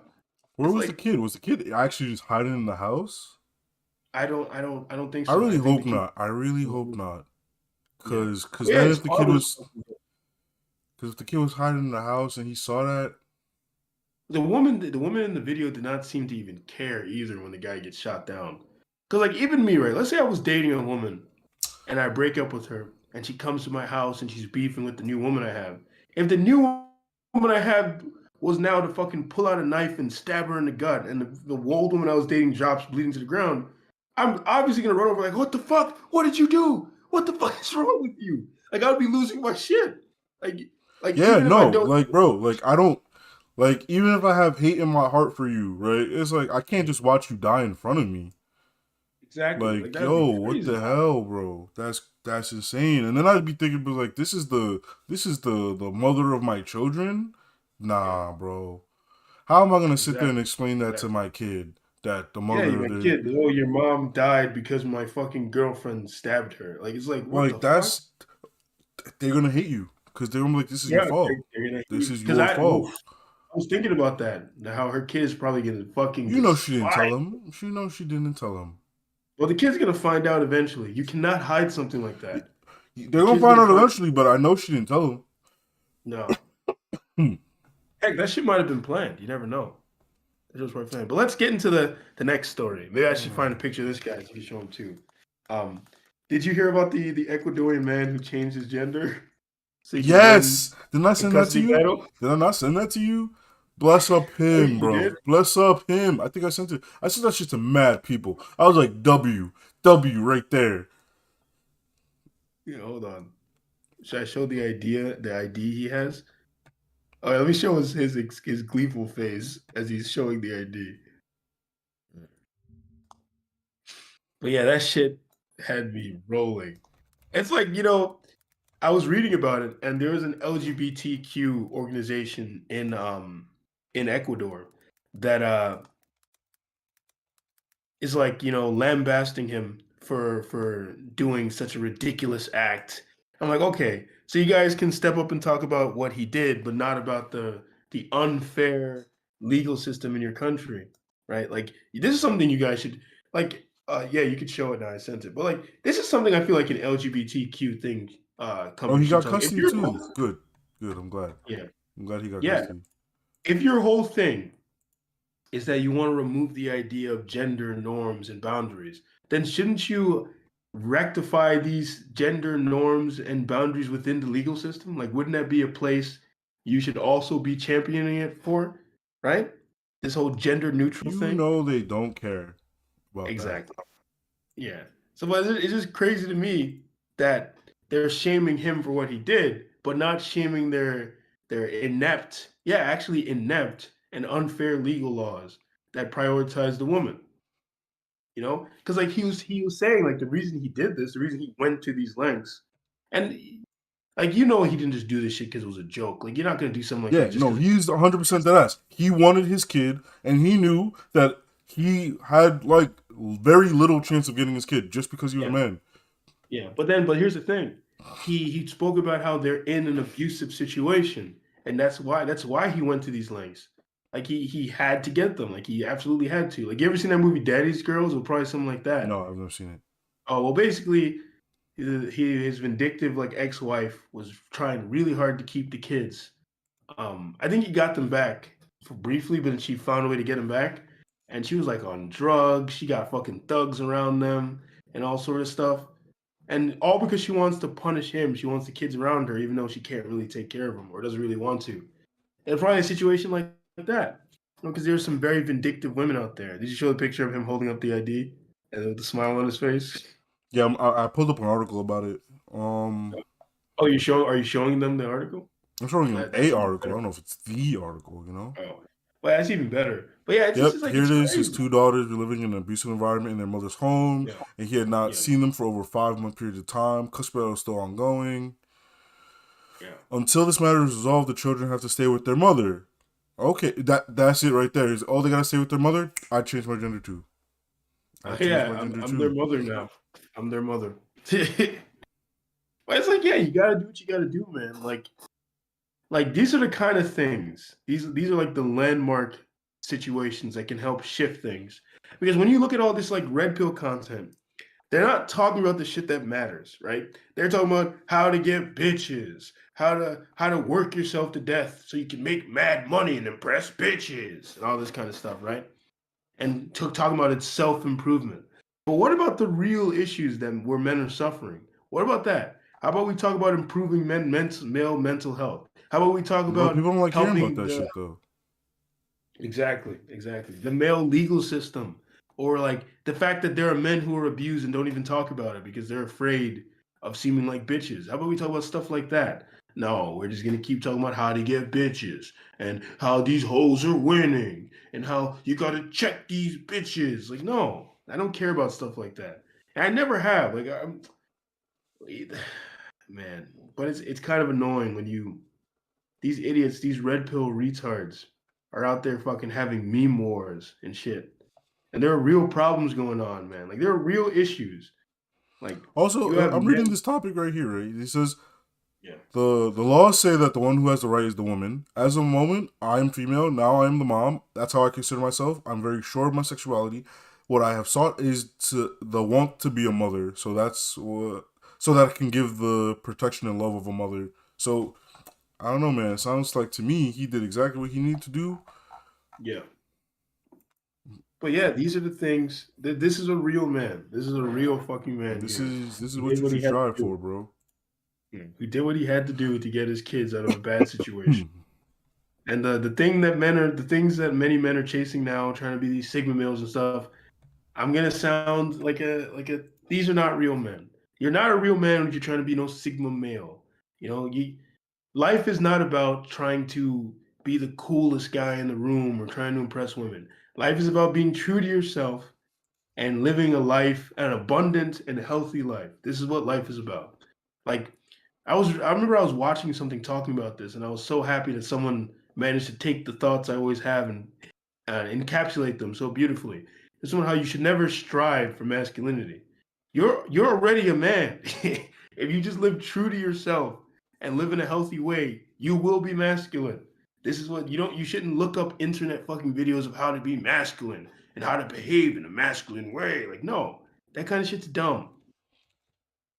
Where It's was the like kid? Was the kid actually just hiding in the house? I don't think I so. really I think the hope kid. not. I really hope not. Yeah. Cause Yeah, then his if the kid father was was, cause if the kid was hiding in the house and he saw that, the woman in the video did not seem to even care either when the guy gets shot down. Cause like even me, right? Let's say I was dating a woman and I break up with her and she comes to my house and she's beefing with the new woman I have. If the new woman I have was now to fucking pull out a knife and stab her in the gut and the old woman I was dating drops bleeding to the ground, I'm obviously gonna run over like, what the fuck? What did you do? What the fuck is wrong with you? Like I'd be losing my shit. Like like yeah, even if I no, don't like bro, like I don't, like even if I have hate in my heart for you, right? It's like I can't just watch you die in front of me. exactly like Like, that'd be yo, what crazy. the hell, bro? That's insane. And then I'd be thinking, but like, this is the mother of my children. Yeah, Nah, bro. How am I gonna sit there exactly. and explain that to Exactly. my kid that the Yeah, mother my there, kid. Oh, your mom died because my fucking girlfriend stabbed her. Like it's like what the like fuck? they're gonna hate you because they're gonna be like, this is your Yeah, fault. they're gonna This is because your fault. I was thinking about that. How her kid is probably gonna fucking You know she didn't despise. tell him. She knows she didn't tell him. Well, the kid's gonna find out eventually. You cannot hide something like that. The They're gonna kid's find gonna out find. eventually, but I know she didn't tell him. No, Hmm. heck, that shit might have been planned. You never know. That was probably planned. But let's get into the next story. Maybe I should find a picture of this guy so you can show him too. Um, did you hear about the Ecuadorian man who changed his gender so he could win Yes. Didn't I a send that to custody you? battle? Did I not send that to you? Bless up Oh, him, you bro. did? Bless up him. I think I sent it. I sent that shit to mad people. I was like, W right there. Yeah, hold on. Should I show the ID he has? Oh, let me show his gleeful face as he's showing the ID. But yeah, that shit had me rolling. It's like, I was reading about it, and there was an LGBTQ organization in Ecuador that is like, lambasting him for doing such a ridiculous act. I'm like, okay, so you guys can step up and talk about what he did, but not about the unfair legal system in your country, right? Like, this is something you guys should like. Yeah, you could show it now. I sent it, but like, this is something I feel like an LGBTQ thing Oh, company he should got talk. If custody you're too. Good, good. I'm glad. yeah, I'm glad he got yeah, custody. if your whole thing is that you want to remove the idea of gender norms and boundaries, then shouldn't you rectify these gender norms and boundaries within the legal system? Like, wouldn't that be a place you should also be championing it for, right? This whole gender neutral You thing? know they don't care about that. Exactly. Yeah. So, but it's just crazy to me that they're shaming him for what he did, but not shaming their inept, yeah, actually inept and unfair legal laws that prioritize the woman. Because like he was saying like the reason he did this, the reason he went to these lengths, and like he didn't just do this shit because it was a joke. Like you're not gonna do something like Yeah, that just no, because. he's 100% that ass. He wanted his kid, and he knew that he had like very little chance of getting his kid just because he was a Yeah, man. yeah. But here's the thing. He spoke about how they're in an abusive situation, and that's why he went to these lengths. Like he had to get them. Like he absolutely had to. Like you ever seen that movie Daddy's Girls or probably something like that? No, I've never seen it. Oh well, basically, his vindictive like ex-wife was trying really hard to keep the kids. I think he got them back for briefly, but then she found a way to get them back, and she was like on drugs. She got fucking thugs around them and all sort of stuff, and all because she wants to punish him. She wants the kids around her, even though she can't really take care of them or doesn't really want to. And probably a situation like that, because there's some very vindictive women out there. Did you show the picture of him holding up the ID and with the smile on his face? Yeah, I pulled up an article about it. Um, Oh, you show? Are you showing them the article? I'm showing Oh, him that's a even article. I better. don't know if it's the article. You know. Oh, well, that's even better. But yeah, it's just Yep, like here it's it is. His crazy. two daughters were living in an abusive environment in their mother's home, Yeah, and he had not yeah, seen them for over 5 month period of time. Custody was still ongoing. yeah. Until this matter is resolved, the children have to stay with their mother. Okay, that's it right there. Is all they gotta stay with their mother? I changed my gender too. I changed my Yeah, I'm gender I'm their too. mother now. I'm their mother. But it's like, yeah, you gotta do what you gotta do, man. Like these are the kind of things. These are like the landmark situations that can help shift things. Because when you look at all this like red pill content, they're not talking about the shit that matters, right? They're talking about how to get bitches, how to work yourself to death so you can make mad money and impress bitches and all this kind of stuff, right? And talking about its self-improvement. But what about the real issues that where men are suffering? What about that? How about we talk about improving male mental health? How about we talk Bro, about people don't like hearing about helping that the shit though. exactly the male legal system, or like the fact that there are men who are abused and don't even talk about it because they're afraid of seeming like bitches? How about we talk about stuff like that? No, we're just gonna keep talking about how to get bitches and how these hoes are winning and how you gotta check these bitches. Like, no, I don't care about stuff like that. And I never have. Like, I'm man, but it's kind of annoying when these idiots, these red pill retards, are out there fucking having meme wars and shit. And there are real problems going on, man. Like there are real issues. Like Also, you have I'm reading men. this topic right here. Right, it says Yeah. the laws say that the one who has the right is the woman. As of the moment, I am female. Now I am the mom. That's how I consider myself. I'm very sure of my sexuality. What I have sought is to the want to be a mother. So that's what, so that I can give the protection and love of a mother. So I don't know, man. It sounds like to me he did exactly what he needed to do. Yeah. But yeah, these are the things. This is a real man. This is a real fucking man here. This is He what did you what he should had to strive do. for, bro. He did what he had to do to get his kids out of a bad situation. Hmm. And the things that many men are chasing now, trying to be these sigma males and stuff. I'm gonna sound like a. These are not real men. You're not a real man when you're trying to be no sigma male. Life is not about trying to be the coolest guy in the room or trying to impress women. Life is about being true to yourself and living a life, an abundant and healthy life. This is what life is about. Like I remember I was watching something talking about this, and I was so happy that someone managed to take the thoughts I always have and encapsulate them so beautifully. This is how you should never strive for masculinity. You're already a man. If you just live true to yourself and live in a healthy way, you will be masculine. This is what you shouldn't look up internet fucking videos of how to be masculine and how to behave in a masculine way. Like, no, that kind of shit's dumb.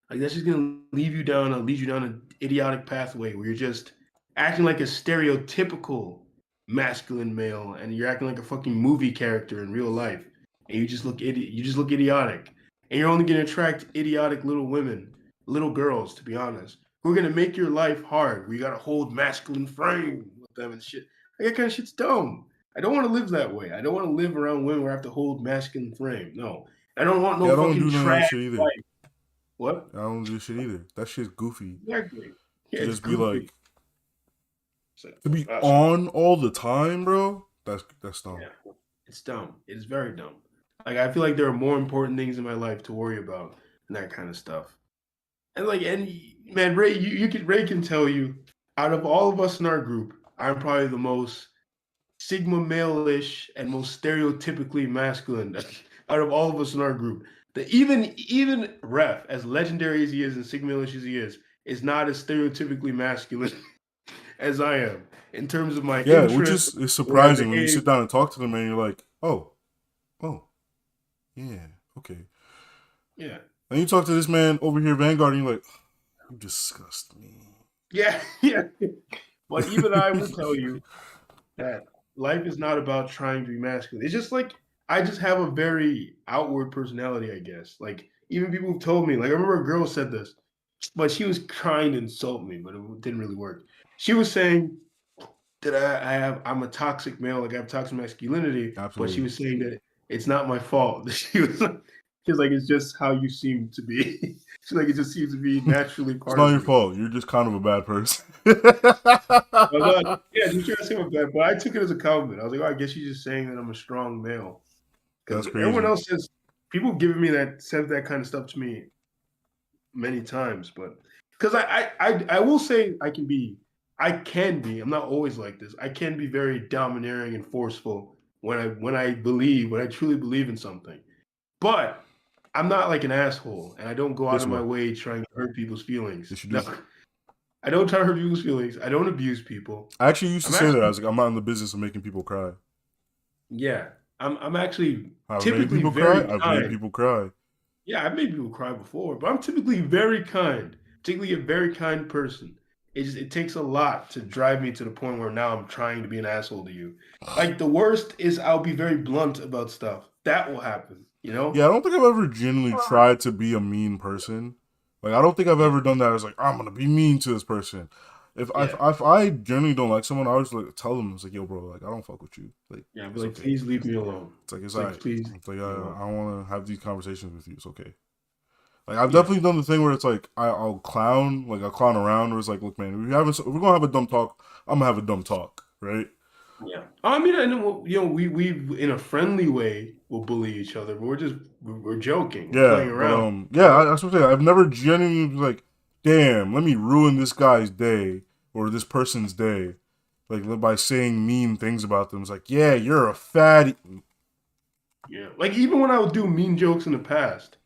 Like that's just gonna lead you down an idiotic pathway where you're just acting like a stereotypical masculine male, and you're acting like a fucking movie character in real life, and you just look idiotic, and you're only gonna attract idiotic little women, little girls, to be honest, who are gonna make your life hard. Where you gotta hold masculine frame with them and shit. Like that kind of shit's dumb. I don't want to live that way. I don't want to live around women where I have to hold masculine frame. No, I don't want no Yeah, I don't fucking do none of that trash shit either. life. What? I don't do shit either. That shit's goofy. Exactly. Yeah, To it's just be goofy. like, to be on all the time, bro. That's dumb. Yeah, it's dumb. It's very dumb. Like I feel like there are more important things in my life to worry about than that kind of stuff. And man, Ray can tell you, out of all of us in our group, I'm probably the most Sigma male-ish and most stereotypically masculine out of all of us in our group. The even Ref, as legendary as he is and Sigma male-ish as he is not as stereotypically masculine as I am in terms of my Yeah, which interests. is surprising when you sit down and talk to them and you're like, oh, yeah, okay. Yeah. And you talk to this man over here, Vanguard, and you're like, you disgust me. Yeah. But even I will tell you that life is not about trying to be masculine. It's just like I just have a very outward personality, I guess. Like even people who've told me, like I remember a girl said this, but she was trying to insult me, but it didn't really work. She was saying that I'm a toxic male, like I have toxic masculinity, but she Absolutely. was saying that it's not my fault. She was like, it's just how you seem to be. She's like, it just seems to be naturally It's part not of your you. fault. You're just kind of a bad person. Yeah, just trying to say my bad, but I took it as a compliment. I was like, oh, I guess she's just saying that I'm a strong male. That's Because everyone crazy. else people giving me said that kind of stuff to me many times, but because I will say I can be. I'm not always like this. I can be very domineering and forceful when I truly believe in something. But I'm not like an asshole, and I don't go out Yes, of you my are. way trying to hurt people's feelings. Yes, you No, do. I don't try to hurt people's feelings. I don't abuse people. I actually used to I'm say that. I actually, was like, I'm not in the business of making people cry. yeah, I'm actually I've made typically people cry. very I've made kind. people cry. Yeah, I've made people cry before, but I'm typically very kind, particularly a very kind person. It takes a lot to drive me to the point where now I'm trying to be an asshole to you. Like the worst is I'll be very blunt about stuff. That will happen, you know? Yeah, I don't think I've ever genuinely tried to be a mean person. Like, I don't think I've Yeah, ever done that. I was like, I'm gonna be mean to this person. yeah, If I genuinely don't like someone, I always like tell them, it's like, yo, bro, like I don't fuck with you. Like, yeah. I'll be it's like, okay. please leave me alone. It's like it's It's like, alright. please It's like leave me alone. I don't want to have these conversations with you. It's okay. Like I've Yeah, definitely done the thing where it's like I'll clown, like I'll clown around. Where it's like, look, man, if we're gonna have a dumb talk, I'm gonna have a dumb talk, right? yeah. I mean, I know, we in a friendly way will bully each other, but we're joking, we're Yeah, playing but around. yeah, that's what I'm saying. I've never genuinely been like, damn, let me ruin this guy's day or this person's day, like by saying mean things about them. It's like, yeah, you're a fatty. Yeah, like even when I would do mean jokes in the past.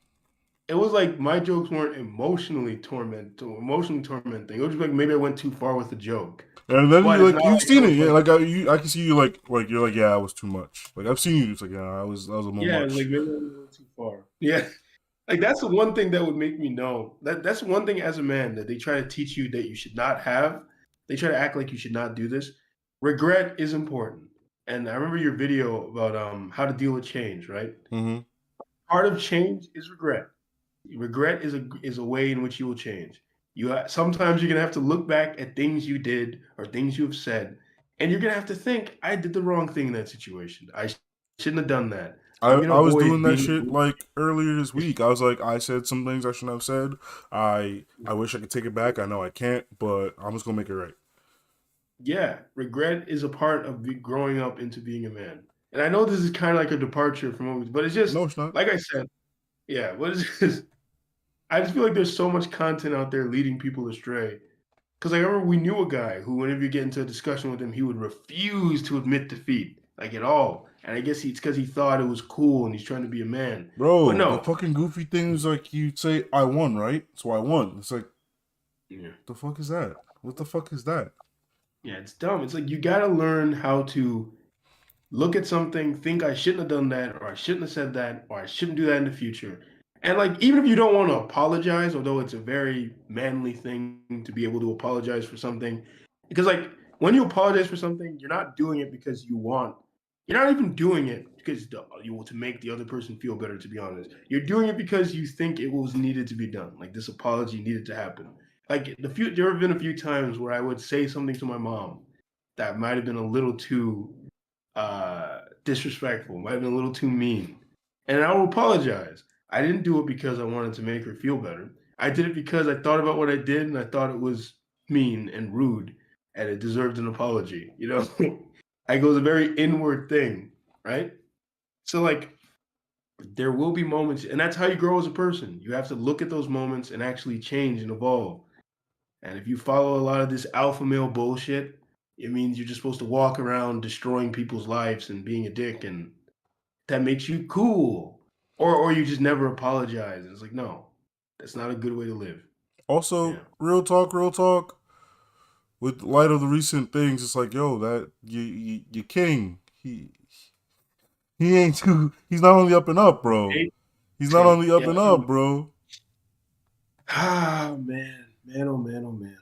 It was like my jokes weren't emotionally tormenting. It was just like maybe I went too far with the joke. And then But you it's like not you've like I seen it, was yeah. like, I can see you like you're like, yeah, I was too much. Like I've seen you just like, yeah, that was a little yeah, it's like much. maybe I went too far. Yeah. Like that's the one thing that would make me know. That's one thing as a man that they try to teach you that you should not have. They try to act like you should not do this. Regret is important. And I remember your video about how to deal with change, right? Mm-hmm. Part of change is regret. Regret is a way in which you will change. Sometimes you're gonna have to look back at things you did or things you have said, and you're gonna have to think, I did the wrong thing in that situation. Shouldn't have done that. I'm gonna I was doing avoid that being. shit like earlier this week. I was like, I said some things I shouldn't have said. I wish I could take it back. I know I can't, but I'm just gonna make it right. Yeah, regret is a part of growing up into being a man. And I know this is kind of like a departure from movies, but it's just No, it's not. like I said, yeah. What is this? I just feel like there's so much content out there leading people astray. Because I remember we knew a guy who, whenever you get into a discussion with him, he would refuse to admit defeat, like at all. And I guess it's because he thought it was cool and he's trying to be a man. But Bro, the no, fucking goofy thing is like you say, I won, right? So I won. It's like, yeah, the fuck is that? What the fuck is that? yeah, it's dumb. It's like you got to learn how to look at something, think I shouldn't have done that, or I shouldn't have said that, or I shouldn't do that in the future. And like, even if you don't want to apologize, although it's a very manly thing to be able to apologize for something, because like when you apologize for something, you're not doing it because you want. You're not even doing it because you want to make the other person feel better. To be honest, you're doing it because you think it was needed to be done. Like this apology needed to happen. Like there have been a few times where I would say something to my mom that might have been a little too disrespectful, might have been a little too mean. And I will apologize. I didn't do it because I wanted to make her feel better. I did it because I thought about what I did and I thought it was mean and rude and it deserved an apology. You know, it was a very inward thing, right? So, like, there will be moments, and that's how you grow as a person. You have to look at those moments and actually change and evolve. And if you follow a lot of this alpha male bullshit, it means you're just supposed to walk around destroying people's lives and being a dick, and that makes you cool. Or you just never apologize. And it's like, no, that's not a good way to live. Also, Yeah. real talk, real talk. With light of the recent things, it's like, yo, that you king. He ain't too. He's not on the up and up, bro. Hey, He's not on the up yeah. and up, bro. Ah, man. Man, oh man, oh man.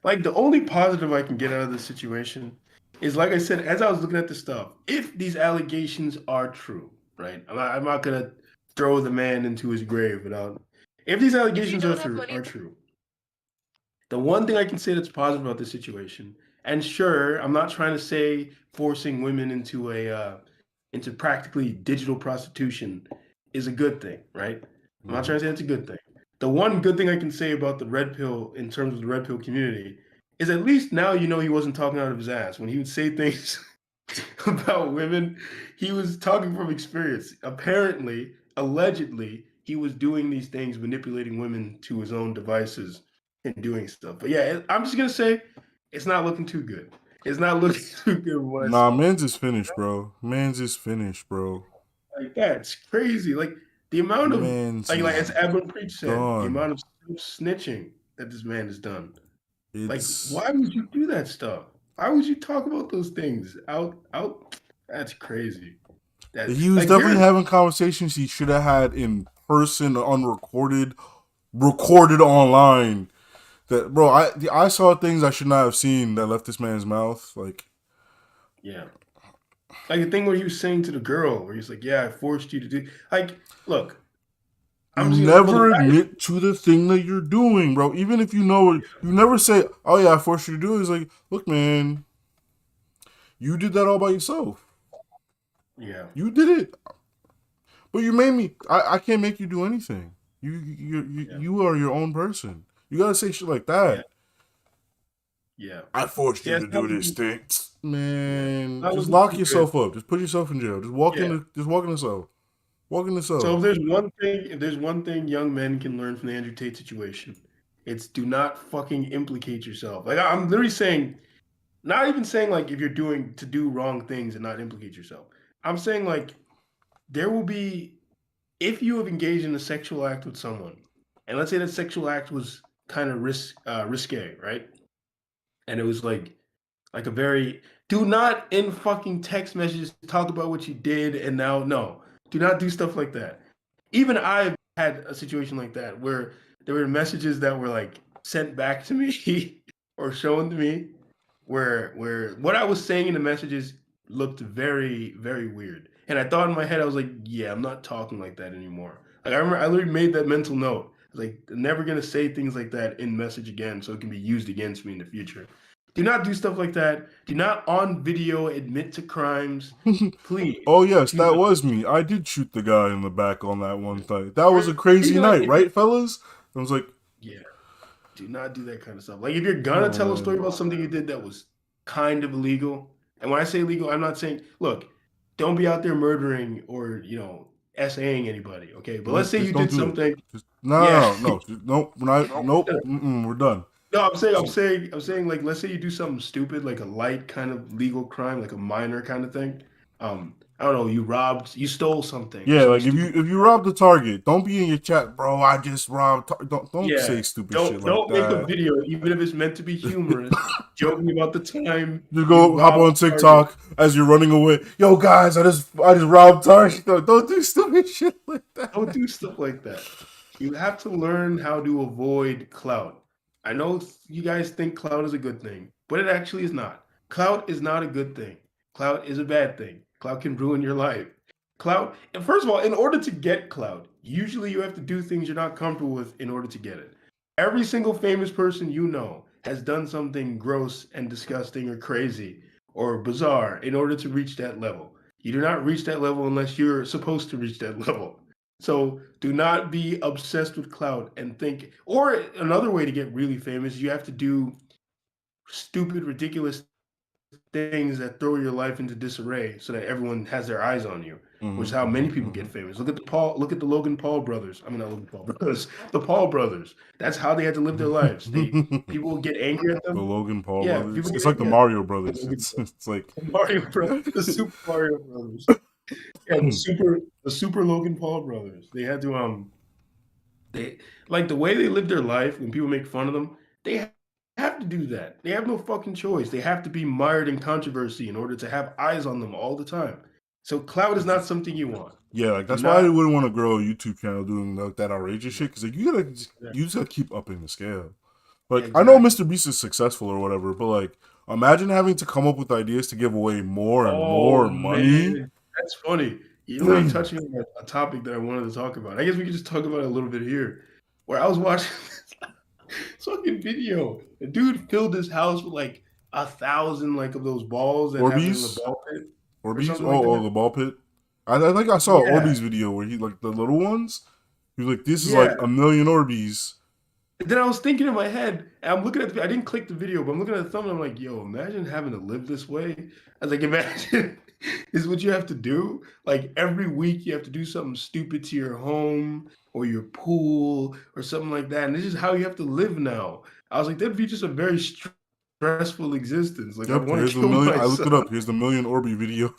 Like the only positive I can get out of this situation is, like I said, as I was looking at the stuff, if these allegations are true, right? I'm not gonna throw the man into his grave without. If these allegations are true, the one thing I can say that's positive about this situation, and sure, I'm not trying to say forcing women into practically digital prostitution is a good thing, right? I'm not trying to say it's a good thing. The one good thing I can say about the red pill in terms of the red pill community is at least now you know he wasn't talking out of his ass. When he would say things about women, he was talking from experience. Apparently, allegedly, he was doing these things, manipulating women to his own devices and doing stuff. But yeah, I'm just gonna say it's not looking too good. It's not looking too good from what I Nah, see. man's is finished, bro. Man's is finished, bro. Like that's crazy. Like the amount of Man's like is as Abram Preach said, the done. amount of snitching that this man has done. Like, It's why would you do that stuff? Why would you talk about those things out? That's crazy. That he was like definitely there's having conversations he should have had in person, unrecorded, recorded online. That bro, I saw things I should not have seen that left this man's mouth. Like yeah. Like the thing where he was saying to the girl, where he's like, "Yeah, I forced you to do." Like, look, you I'm just gonna. Well, the never guy, admit to the thing that you're doing, bro. Even if you know it, you never say, "Oh yeah, I forced you to do it." It's like, look, man, you did that all by yourself. yeah, You did it, but you made me. I can't make you do anything. yeah, You are your own person. You gotta say shit like yeah, that. yeah, I forced yeah. you It's to not do this looking, thing. yeah, Man, not just looking lock too good. yourself up. Just put yourself in jail. Yeah. Just walk in the cell. Walk in the So cell. if there's one thing young men can learn from the Andrew Tate situation, it's do not fucking implicate yourself. Like I'm literally saying, not even saying like if you're doing to do wrong things and not implicate yourself. I'm saying like there will be if you have engaged in a sexual act with someone, and let's say that sexual act was kind of risque, right? And it was like a very do not in fucking text messages talk about what you did and now no. Do not do stuff like that. Even I've had a situation like that where there were messages that were like sent back to me or shown to me where what I was saying in the messages looked very, very weird. And I thought in my head, I was like, yeah, I'm not talking like that anymore. Like I remember I literally made that mental note. I was like, I'm never gonna say things like that in message again so it can be used against me in the future. Do not do stuff like that. Do not on video admit to crimes. Please Oh yes, do that not. was me. I did shoot the guy in the back on that one thing. That was Or a crazy even like night, if you right, fellas? I was like, yeah, do not do that kind of stuff. Like if you're gonna tell a story man, about something you did that was kind of illegal, and when I say illegal, I'm not saying look. don't be out there murdering or SAing anybody. Okay, but let's say Just you don't did do it. something. Just, Yeah. no. Nope. We're not. Nope. We're done. No, I'm saying, like, let's say you do something stupid, like a light kind of legal crime, like a minor kind of thing. I don't know, you stole something or Yeah, something like stupid. if you rob the Target, don't be in your chat, bro. I just robbed. Don't Yeah, say stupid shit like don't make a that. video, even if it's meant to be humorous, joking about the time You you go hop robbed on Target. TikTok as you're running away. Yo, guys, I just robbed Target. Don't do stupid shit like Don't that. do stuff like that. You have to learn how to avoid clout. I know you guys think clout is a good thing, but it actually is not. Clout is not a good thing. Clout is a bad thing. Clout can ruin your life. Clout, and first of all, in order to get clout, usually you have to do things you're not comfortable with in order to get it. Every single famous person you know has done something gross and disgusting or crazy or bizarre in order to reach that level. You do not reach that level unless you're supposed to reach that level. So do not be obsessed with clout and think, or another way to get really famous, you have to do stupid, ridiculous things that throw your life into disarray so that everyone has their eyes on you, which is how many people get famous. Look at the Logan Paul brothers. I mean, not Logan Paul brothers, the Paul brothers. That's how they had to live their lives. People would get angry at The them. Logan Paul Yeah, brothers. people It's get like the angry at Mario brothers. them. It's like Mario Bros, the Super Mario Brothers. Yeah, the super Logan Paul brothers. They had to they like the way they live their life when people make fun of them, they have to do that. They have no fucking choice. They have to be mired in controversy in order to have eyes on them all the time. So cloud is not something you want. yeah, like Do that's why I not. wouldn't want to grow a YouTube channel doing like that outrageous Yeah, shit. Because like yeah, you just gotta keep upping the scale. Like I know exactly. Mr. Beast is successful or whatever, but like imagine having to come up with ideas to give away more and Oh more money. man, that's funny. You're literally touching on a topic that I wanted to talk about. I guess we could just talk about it a little bit here. Where I was watching this fucking video. The dude filled his house with like 1,000 like of those balls that have in the Orbeez, ball pit or Orbeez. something like Oh, that. the ball pit. I think I saw Yeah, Orbeez video where he like the little ones. He was like, "This is like yeah. a million Orbeez." And then I was thinking in my head, and I'm looking at I didn't click the video, but I'm looking at the thumbnail. I'm like, yo, imagine having to live this way. I was like, imagine this is what you have to do. Like every week, you have to do something stupid to your home or your pool or something like that. And this is how you have to live now. I was like, that'd be just a very stressful existence. Like, I'd Yep, want here's to the kill million. I looked myself. it up. Here's the million Orby video.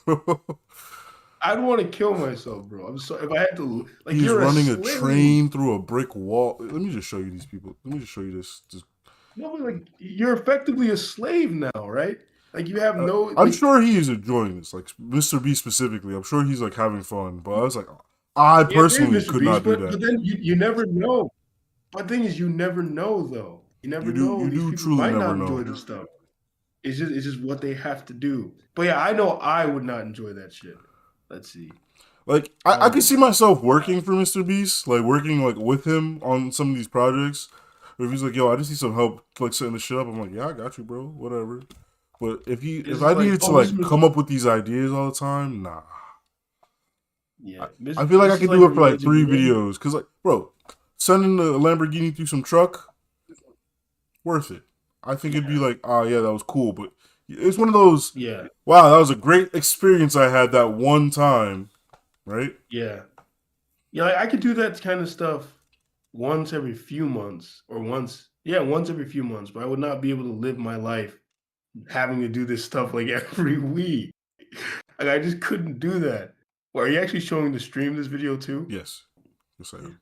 I'd want to kill myself, bro. I'm sorry if I had to. Like, He is you're a running a slave. train through a brick wall. Let me just show you these people. Let me just show you this. No, but like you're effectively a slave now, right? Like you have no I'm like. sure he is enjoying this, like Mr. B specifically. I'm sure he's like having fun. But I was like, I Yeah, maybe personally Mr. could Beast, not do but that. then you never know. But the thing is, you never know though. You never know. You These do people truly might never not enjoy know. this stuff. It's just what they have to do. But yeah, I know I would not enjoy that shit. Let's see. Like I I don't could know. see myself working for Mr. Beast, like working like with him on some of these projects. If he's like, yo, I just need some help like setting this shit up, I'm like, yeah, I got you, bro. Whatever. But It's if just I like, needed to oh, this like is come up with these ideas all the time, nah. yeah. I feel like I This is could like do it for like reminds three me. videos. Cause like, bro, sending the Lamborghini through some truck, worth it. I think it'd be Yeah, like, oh yeah, that was cool. But it's one of those, yeah, wow, that was a great experience I had that one time, right? yeah. Yeah, like I could do that kind of stuff once every few months or once every few months, but I would not be able to live my life having to do this stuff like every week. Like I just couldn't do that. Well, are you actually showing the stream this video too? Yes. Yes, I am.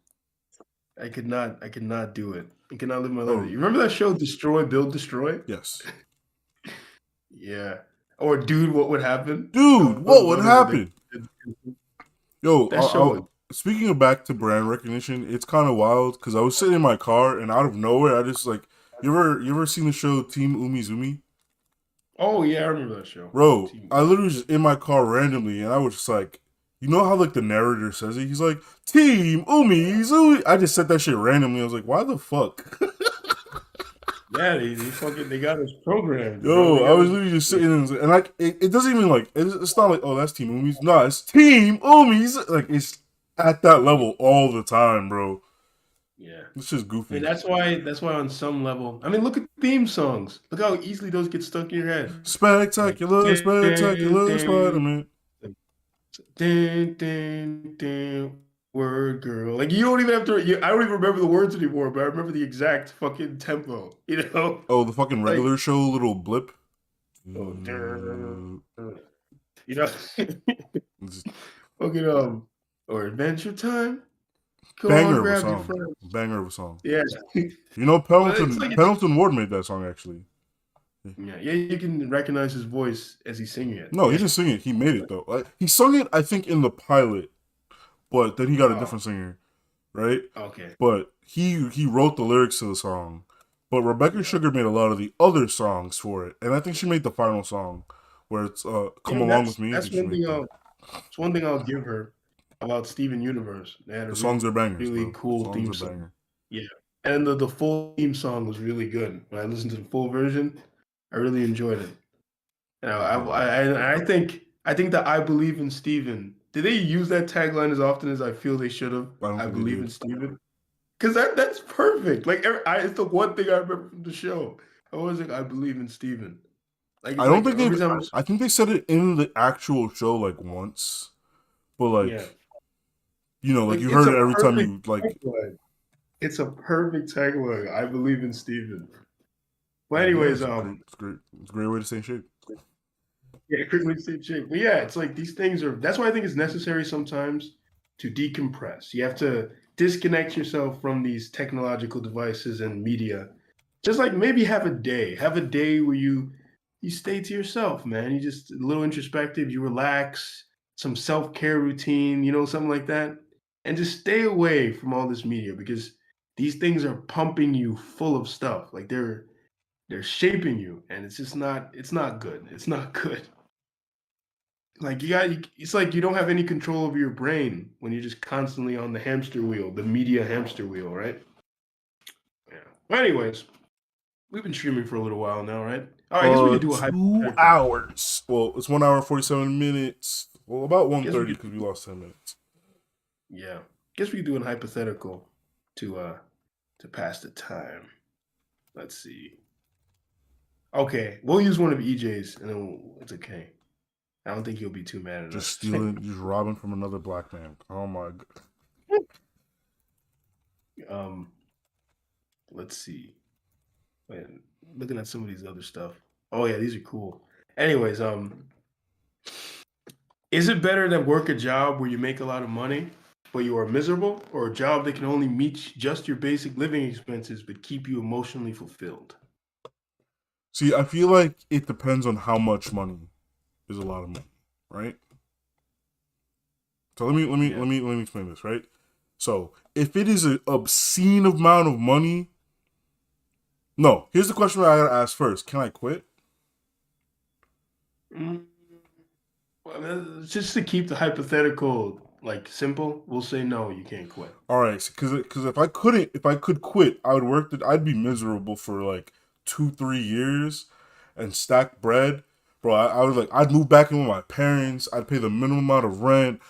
I could not do it. I could not live my life. Bro, You remember that show Destroy, Build, Destroy? yes. Yeah. Or dude, what would happen? Dude, That was what would another one happen? that Yo, that show was speaking of back to brand recognition, it's kind of wild because I was sitting in my car and out of nowhere, I just like, you ever seen the show Team Umizoomi? oh yeah, I remember that show. Bro, Team I literally was just in my car randomly and I was just like, you know how like the narrator says it? He's like, Team Umizoomi. I just said that shit randomly. I was like, why the fuck? Yeah, they got us programmed, bro. Yo, They I got was us. literally just sitting and like it doesn't even like it's not like, oh, that's Team Umis. No, it's Team Umis. Like it's at that level all the time, bro. Yeah. It's just I mean, goofy. that's why on some level, I mean, look at theme songs. Look how easily those get stuck in your head. Like, Spectacular, dun, spectacular dun, Spider-Man. Dun, dun, dun, word girl. Like you don't even have to. I don't even remember the words anymore, but I remember the exact fucking tempo. You know, Oh, the fucking like regular show little blip. oh, Uh, you know, it's fucking or Adventure Time. Go on, banger of a grab your song. friends. Banger of a song. Yeah, You know, well, it's like it's Pendleton Ward made that song actually. yeah. You can recognize his voice as he's singing it. No, he Yeah. didn't sing it. He made it though. Like, he sung it, I think, in the pilot, but then he got a Oh, different singer, right? okay. But he wrote the lyrics to the song. But Rebecca Yeah. Sugar made a lot of the other songs for it, and I think she made the final song where it's Yeah, "Come Along with Me." I that's think she one made thing. that. It's one thing I'll give her about Steven Universe. They had a The really, songs are bangers, really bro. cool Songs theme are song. banger. Yeah, and the full theme song was really good. When I listened to the full version, I really enjoyed it. You know, I think that I believe in Steven. Did they use that tagline as often as I feel they should have? I don't I think they believe in did. Steven. Because that's perfect. Like it's the one thing I remember from the show. I was like, I believe in Steven. Like I it's don't like think every they've. time. I think they said it in the actual show like once, but Yeah, like like like you it's heard a it every time perfect you like. tagline. It's a perfect tagline. I believe in Steven. But Yeah, anyways, it's a great, it's great, it's a great way to stay in shape. yeah, critically same shape. But yeah, it's like these things are. That's why I think it's necessary sometimes to decompress. You have to disconnect yourself from these technological devices and media. Just like maybe have a day. Have a day where you stay to yourself, man. You just a little introspective. You relax. Some self care routine. Something like that, and just stay away from all this media because these things are pumping you full of stuff. Like they're shaping you, and it's just not. It's not good. It's not good. Like it's like you don't have any control over your brain when you're just constantly on the hamster wheel, the media hamster wheel, right? Yeah. Well, anyways, we've been streaming for a little while now, right? Oh, I guess we could do a 2 hypothetical. hours. Well, it's 1 hour 47 minutes. Well, about I guess we 1:30 could, because we lost 10 minutes. yeah. Guess we could do a hypothetical to pass the time. Let's see. Okay, we'll use one of EJ's, and then it's okay. I don't think he'll be too mad at Just us. stealing, just robbing from another black man. Oh my god. um, let's see. Wait, looking at some of these other stuff. Oh yeah, these are cool. Anyways, is it better to work a job where you make a lot of money, but you are miserable, or a job that can only meet just your basic living expenses but keep you emotionally fulfilled? See, I feel like it depends on how much money is a lot of money, right? So Yeah. let me explain this, right? So if it is an obscene amount of money, no. Here's the question I gotta ask first: can I quit? Mm, well, just to keep the hypothetical like simple, we'll say no, you can't quit. All right, because if I could quit, I would work. I'd be miserable for like 2 3 years, and stack bread, bro. I would I'd move back in with my parents. I'd pay the minimum amount of rent.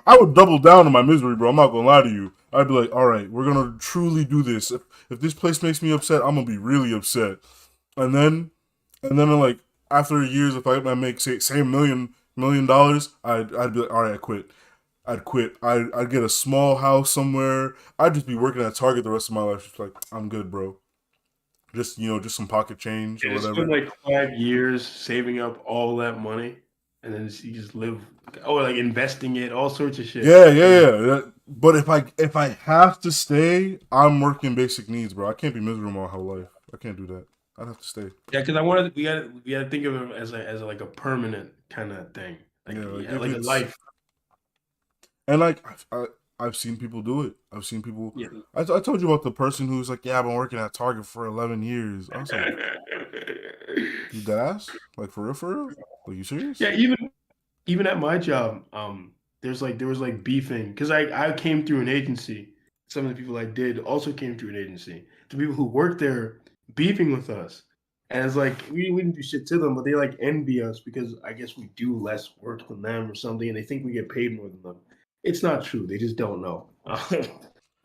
I would double down on my misery, bro. I'm not gonna lie to you. I'd be like, all right, we're gonna truly do this. If this place makes me upset, I'm gonna be really upset. And then like after years, if I make say $1 million, I'd be like, all right, I quit. I'd quit. I'd get a small house somewhere. I'd just be working at Target the rest of my life. Just like I'm good, bro. Just just some pocket change or And it's been whatever. like 5 years saving up all that money, and then you just live, oh, like investing it, all sorts of shit. Yeah, yeah, yeah. But if I have to stay, I'm working basic needs, bro. I can't be miserable my whole life. I can't do that. I'd have to stay. Yeah, because we gotta think of it as like a permanent kind of thing, like Yeah, like yeah, if like a it's life. and I've seen people do it. I've seen people. Yeah. I told you about the person who's like, yeah, I've been working at Target for 11 years. I was like, you dead ass? Like for real, for real? Like you serious? Yeah, even at my job, there was like beefing because I came through an agency. Some of the people I did also came through an agency. The people who worked there beefing with us, and it's like we didn't do shit to them, but they like envy us because I guess we do less work than them or something, and they think we get paid more than them. It's not true. They just don't know, but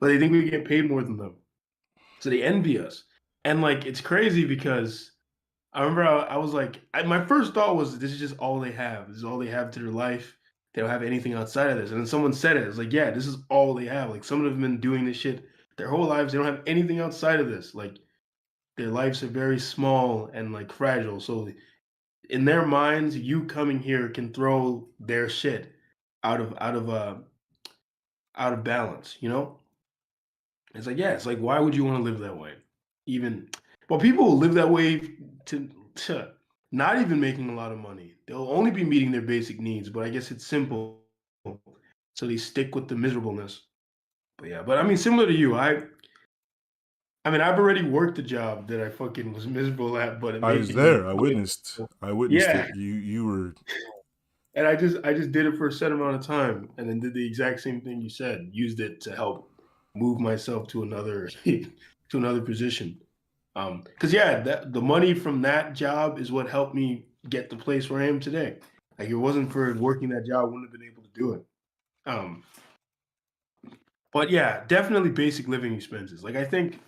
they think we get paid more than them, so they envy us. And like it's crazy because I remember I was like, my first thought was, this is just all they have. This is all they have to their life. They don't have anything outside of this. And then someone said it. It's like, yeah, this is all they have. Like some of them have been doing this shit their whole lives. They don't have anything outside of this. Like their lives are very small and like fragile. So in their minds, you coming here can throw their shit out of out of uh out of balance, you know? It's like, yeah, it's like, why would you want to live that way? Even, well, people will live that way to not even making a lot of money. They'll only be meeting their basic needs, but I guess it's simple. So they stick with the miserableness. But yeah, but I mean, similar to you, I mean, I've already worked a job that I fucking was miserable at, but it I was made there. me, I witnessed. I witnessed yeah. it. You were. And I just did it for a set amount of time and then did the exact same thing you said, used it to help move myself to another to another position. Because yeah, the money from that job is what helped me get the place where I am today. Like if it wasn't for working that job, I wouldn't have been able to do it. Um, but yeah, definitely basic living expenses. Like I think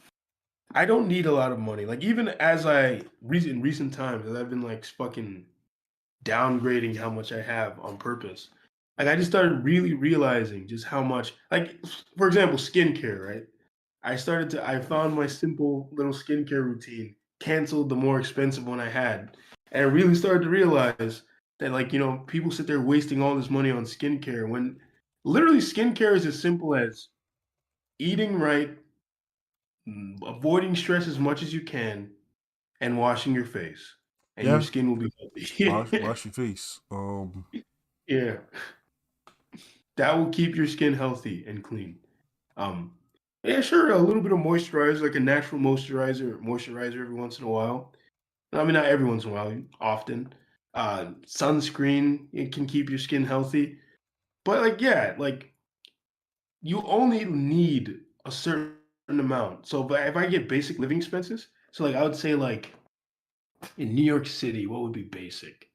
I don't need a lot of money. Like even as in recent times, as I've been like fucking downgrading how much I have on purpose. Like I just started really realizing just how much, like for example, skincare, right? I found my simple little skincare routine, canceled the more expensive one I had, and I really started to realize that like, people sit there wasting all this money on skincare when literally skincare is as simple as eating right, avoiding stress as much as you can, and washing your face, and your Yeah. skin will be healthy. Wash your face. Yeah. That will keep your skin healthy and clean. Um, yeah, sure, a little bit of moisturizer, like a natural moisturizer every once in a while. I mean, not every once in a while, often. Sunscreen, it can keep your skin healthy. But like, yeah, like you only need a certain amount. So if I get basic living expenses, so like I would say like in New York City, what would be basic?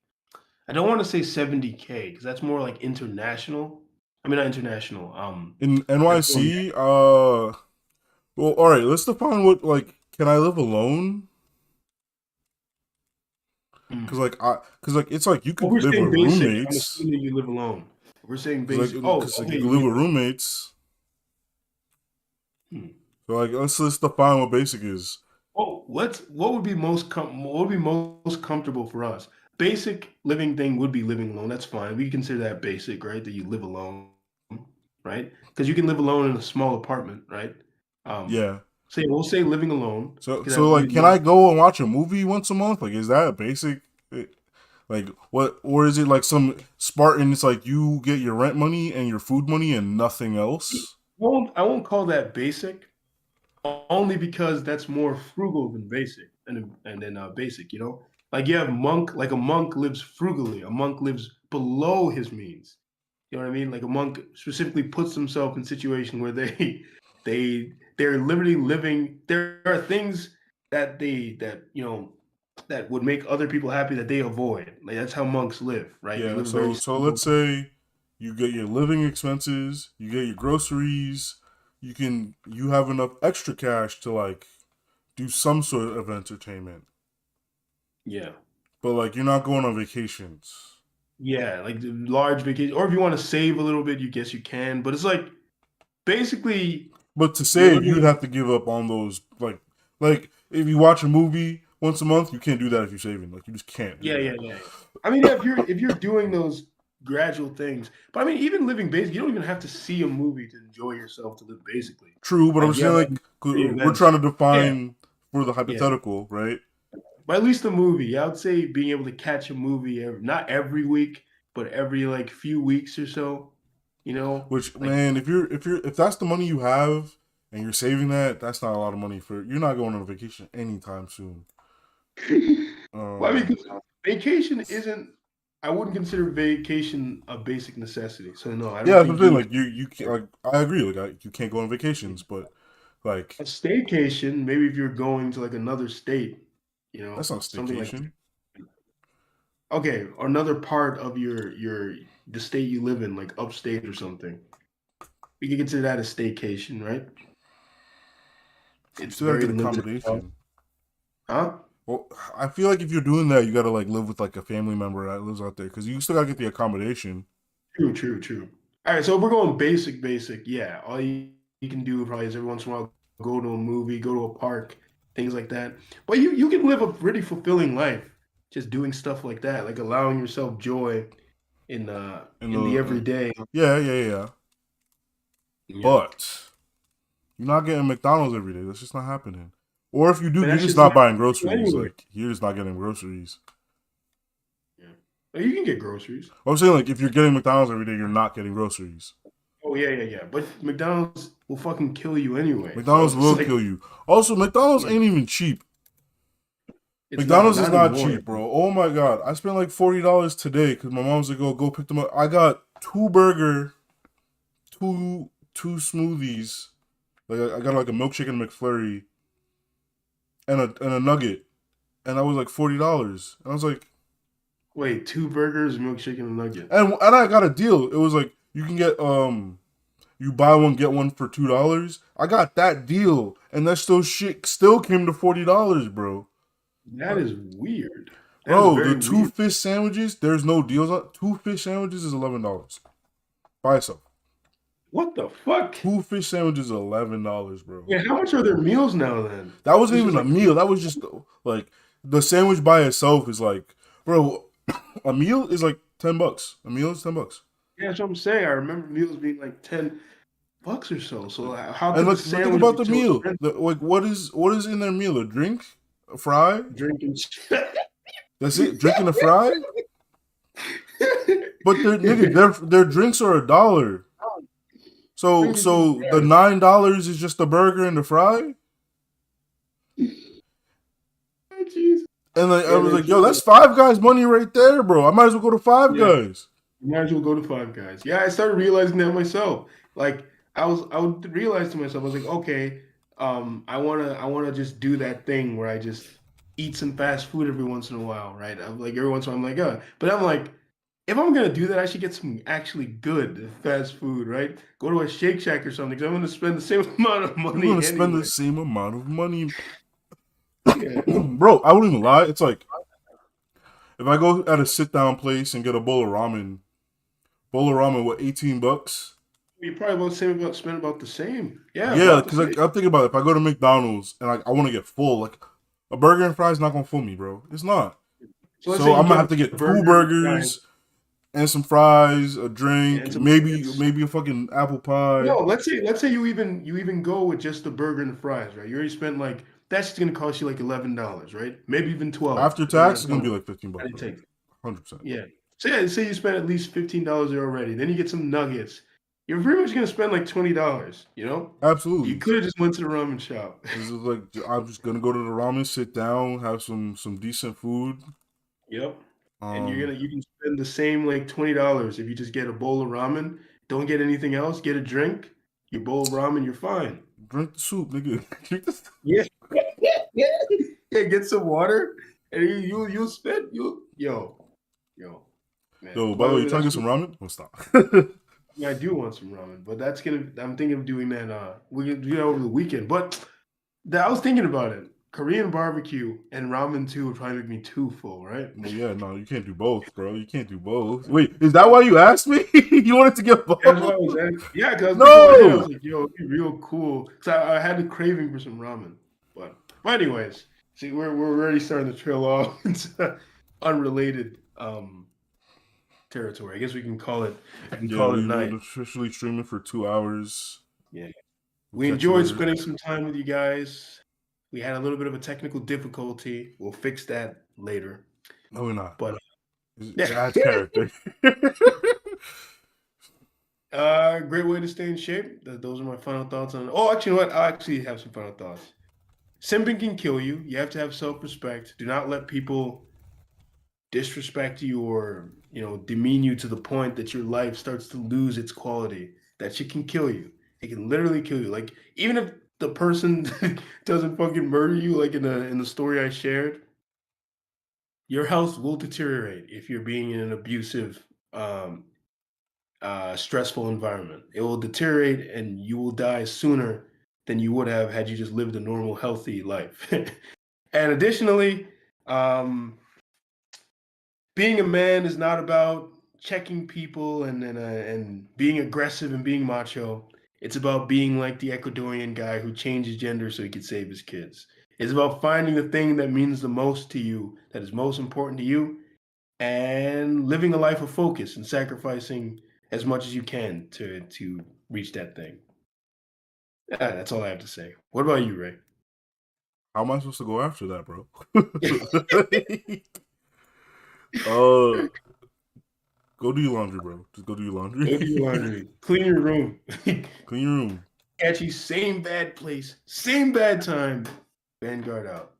I don't want to say 70K because that's more like international. I mean, not international. in That's more. NYC. Well, all right. Let's define what like. Can I live alone? Mm. Cause like it's like you Well, could we're live saying with basic. I'm roommates. assuming you live alone. We're saying Cause like, basic. Oh, cause like okay. you could You live live with roommates. alone. Hmm. So like let's define what basic is. Oh, what would be what would be most comfortable for us? Basic living thing would be living alone. That's fine. We consider that basic, right? That you live alone, right? Because you can live alone in a small apartment, right? Um, Yeah. say we'll say living alone So because so that would be like, the can most. I go and watch a movie once a month? Like, is that a basic? Like what? Or is it like some Spartan? It's like you get your rent money and your food money and nothing else. I won't call that basic. Only because that's more frugal than basic and then basic, like you have monk, like a monk lives frugally, a monk lives below his means, you know what I mean, like a monk specifically puts himself in a situation where they're literally living, there are things that would make other people happy that they avoid, like that's how monks live, right? They Yeah. live a very So simple. let's say you get your living expenses, you get your groceries, you have enough extra cash to like do some sort of entertainment, Yeah, but like you're not going on vacations. yeah, like the large vacation, or if you want to save a little bit, you guess you can, but it's like basically, But to you're save, you'd living. have to give up on those like if you watch a movie once a month, you can't do that if you're saving. Like you just can't do Yeah, yeah, that. yeah, yeah. I mean, yeah, if you're doing those gradual things, but I mean, even living basic, you don't even have to see a movie to enjoy yourself to live basically. True, but I'm Like you saying have like like three 'cause we're events. trying to Yeah, define for the yeah. hypothetical, right? But at least a movie, I would say being able to catch a movie not every week, but every like few weeks or so. Which Like man, if that's the money you have and you're saving that, that's not a lot of money for you're not going on a vacation anytime soon. well, I mean, Um, 'cause vacation isn't. I wouldn't consider vacation a basic necessity. So no, I yeah, don't that's what I'm think saying. you need Like you can't, like I agree. Like you can't go on vacations, but a like staycation. Maybe if you're going to like another state, that's not something like staycation. okay, or another part of your the state you live in, like upstate or something. We can consider that a staycation, right? You It's still gotta very get limited cost. accommodation. Huh? Well, I feel like if you're doing that, you gotta like live with like a family member that lives out there because you still gotta get the accommodation. True, true, true. All right, so if we're going basic. Yeah, all you can do probably is every once in a while go to a movie, go to a park, things like that. But you can live a pretty fulfilling life just doing stuff like that, like allowing yourself joy And in the everyday. yeah. Yeah, But you're not getting McDonald's every day. That's just not happening. Or if you do, but you're that's just just not not buying groceries. anyway. Like you're just not getting groceries. Yeah, but you can get groceries. I'm saying like if you're getting McDonald's every day, you're not getting groceries. Oh yeah. But McDonald's will fucking kill you anyway. So McDonald's it's will like, kill you. Also, McDonald's yeah, ain't even cheap. it's McDonald's is not not anymore. cheap, bro. Oh my god, I spent like $40 today because my mom's like, go pick them up. I got two burger, two smoothies. Like I got like a milkshake and a McFlurry and a nugget, and that was like $40. And I was like, Wait, two burgers, milkshake, and a nugget. and I got a deal. It was like you can get you buy one get one for $2. I got that deal, and that still came to $40, bro. That is weird. That is Bro, the very two weird. fish sandwiches, there's no deals on. Two fish sandwiches is $11 by itself. What the fuck? Two fish sandwiches is $11, bro. Yeah, how much are their meals now then? That wasn't It's just even a like, meal. That was just like the sandwich by itself is like, bro, a meal is like $10. A meal is $10. yeah, that's what I'm saying. I remember meals being like $10 or so. So how And could the look think sandwich about be the so meal. expensive? Like what is in their meal? A drink, a fry. Drinking. That's it. Drinking a fry. But their drinks are $1. So the $9 is just the burger and the fry. Jeez. And like I Yeah, was man, like, yo, that's Five Guys money right there, bro. I might as well go to Five yeah. Guys. You might as well go to Five Guys. Yeah, I started realizing that myself. Like I would realize to myself, I was like, okay, I wanna just do that thing where I just eat some fast food every once in a while, right? I'm like every once in a while I'm like, but I'm like, if I'm gonna do that, I should get some actually good fast food, right? Go to a Shake Shack or something, because I'm gonna spend the same amount of You're money gonna spend the anyway. same amount of money, Yeah. bro. I wouldn't even lie. It's like if I go at a sit down place and get a bowl of ramen, what, $18? You probably spend about the same. Yeah, Yeah, about the because same. like, I'm thinking about it. If I go to McDonald's and like I want to get full, like a burger and fries not gonna fill me, bro. It's not. So let's So say you I'm gonna get have to a get two burger and fries burgers and some fries, a and drink, some nuggets. maybe a fucking apple pie. No, let's say you even go with just the burger and the fries, right? You already spent like that's just gonna cost you like $11, right? Maybe even 12, After depending tax, on it's how gonna be much like $15, you bro. take. 100%. Yeah. So yeah, say you spent at least $15 there already. Then you get some nuggets. You're pretty much gonna spend like $20, you know? You Absolutely. could have just went to the ramen shop. This is like I'm just gonna go to the ramen, sit down, have some decent food. Yep. And Um, you can spend the same like $20 if you just get a bowl of ramen. Don't get anything else. Get a drink. Your bowl of ramen. You're fine. drink the soup, nigga. Drink the Yeah. Yeah. Get some water, and you'll spend yo man. Yo, by the way, you But trying to that's get some ramen? Oh, stop. yeah, I do want some ramen, but that's gonna. I'm thinking of doing that. We can do that over the weekend. But I was thinking about it. Korean barbecue and ramen too would probably make me too full, right? Well, yeah, no, you can't do both, bro. You can't do both. Wait, is that why you asked me? You wanted to get both? That's what I was saying. Yeah, because I was thinking in my head, I was No. like, yo, it'd be real cool. Because I had the craving for some ramen. But anyways, see, we're already starting to trail off into unrelated territory. I guess we can call it. I can Yeah, call it a we night. were officially streaming for 2 hours. Yeah. We'll We catch you enjoyed later. spending some time with you guys. We had a little bit of a technical difficulty. We'll fix that later. No, we're not. But It adds character. great way to stay in shape. Those are my final thoughts on. Oh, actually, you know what? I actually have some final thoughts. Simping can kill you. You have to have self-respect. Do not let people disrespect you or demean you to the point that your life starts to lose its quality. That shit can kill you. It can literally kill you. Like even if the person doesn't fucking murder you, like in the story I shared, your health will deteriorate if you're being in an abusive, stressful environment. It will deteriorate, and you will die sooner than you would have had you just lived a normal, healthy life. And additionally, Being a man is not about checking people and being aggressive and being macho. It's about being like the Ecuadorian guy who changed his gender so he could save his kids. It's about finding the thing that means the most to you, that is most important to you, and living a life of focus and sacrificing as much as you can to reach that thing. Yeah, that's all I have to say. What about you, Ray? How am I supposed to go after that, bro? uh, go do your laundry, bro. Just go do your laundry. Go do your laundry. Clean your room. Clean your room. Catch you same bad place, same bad time. Vanguard out.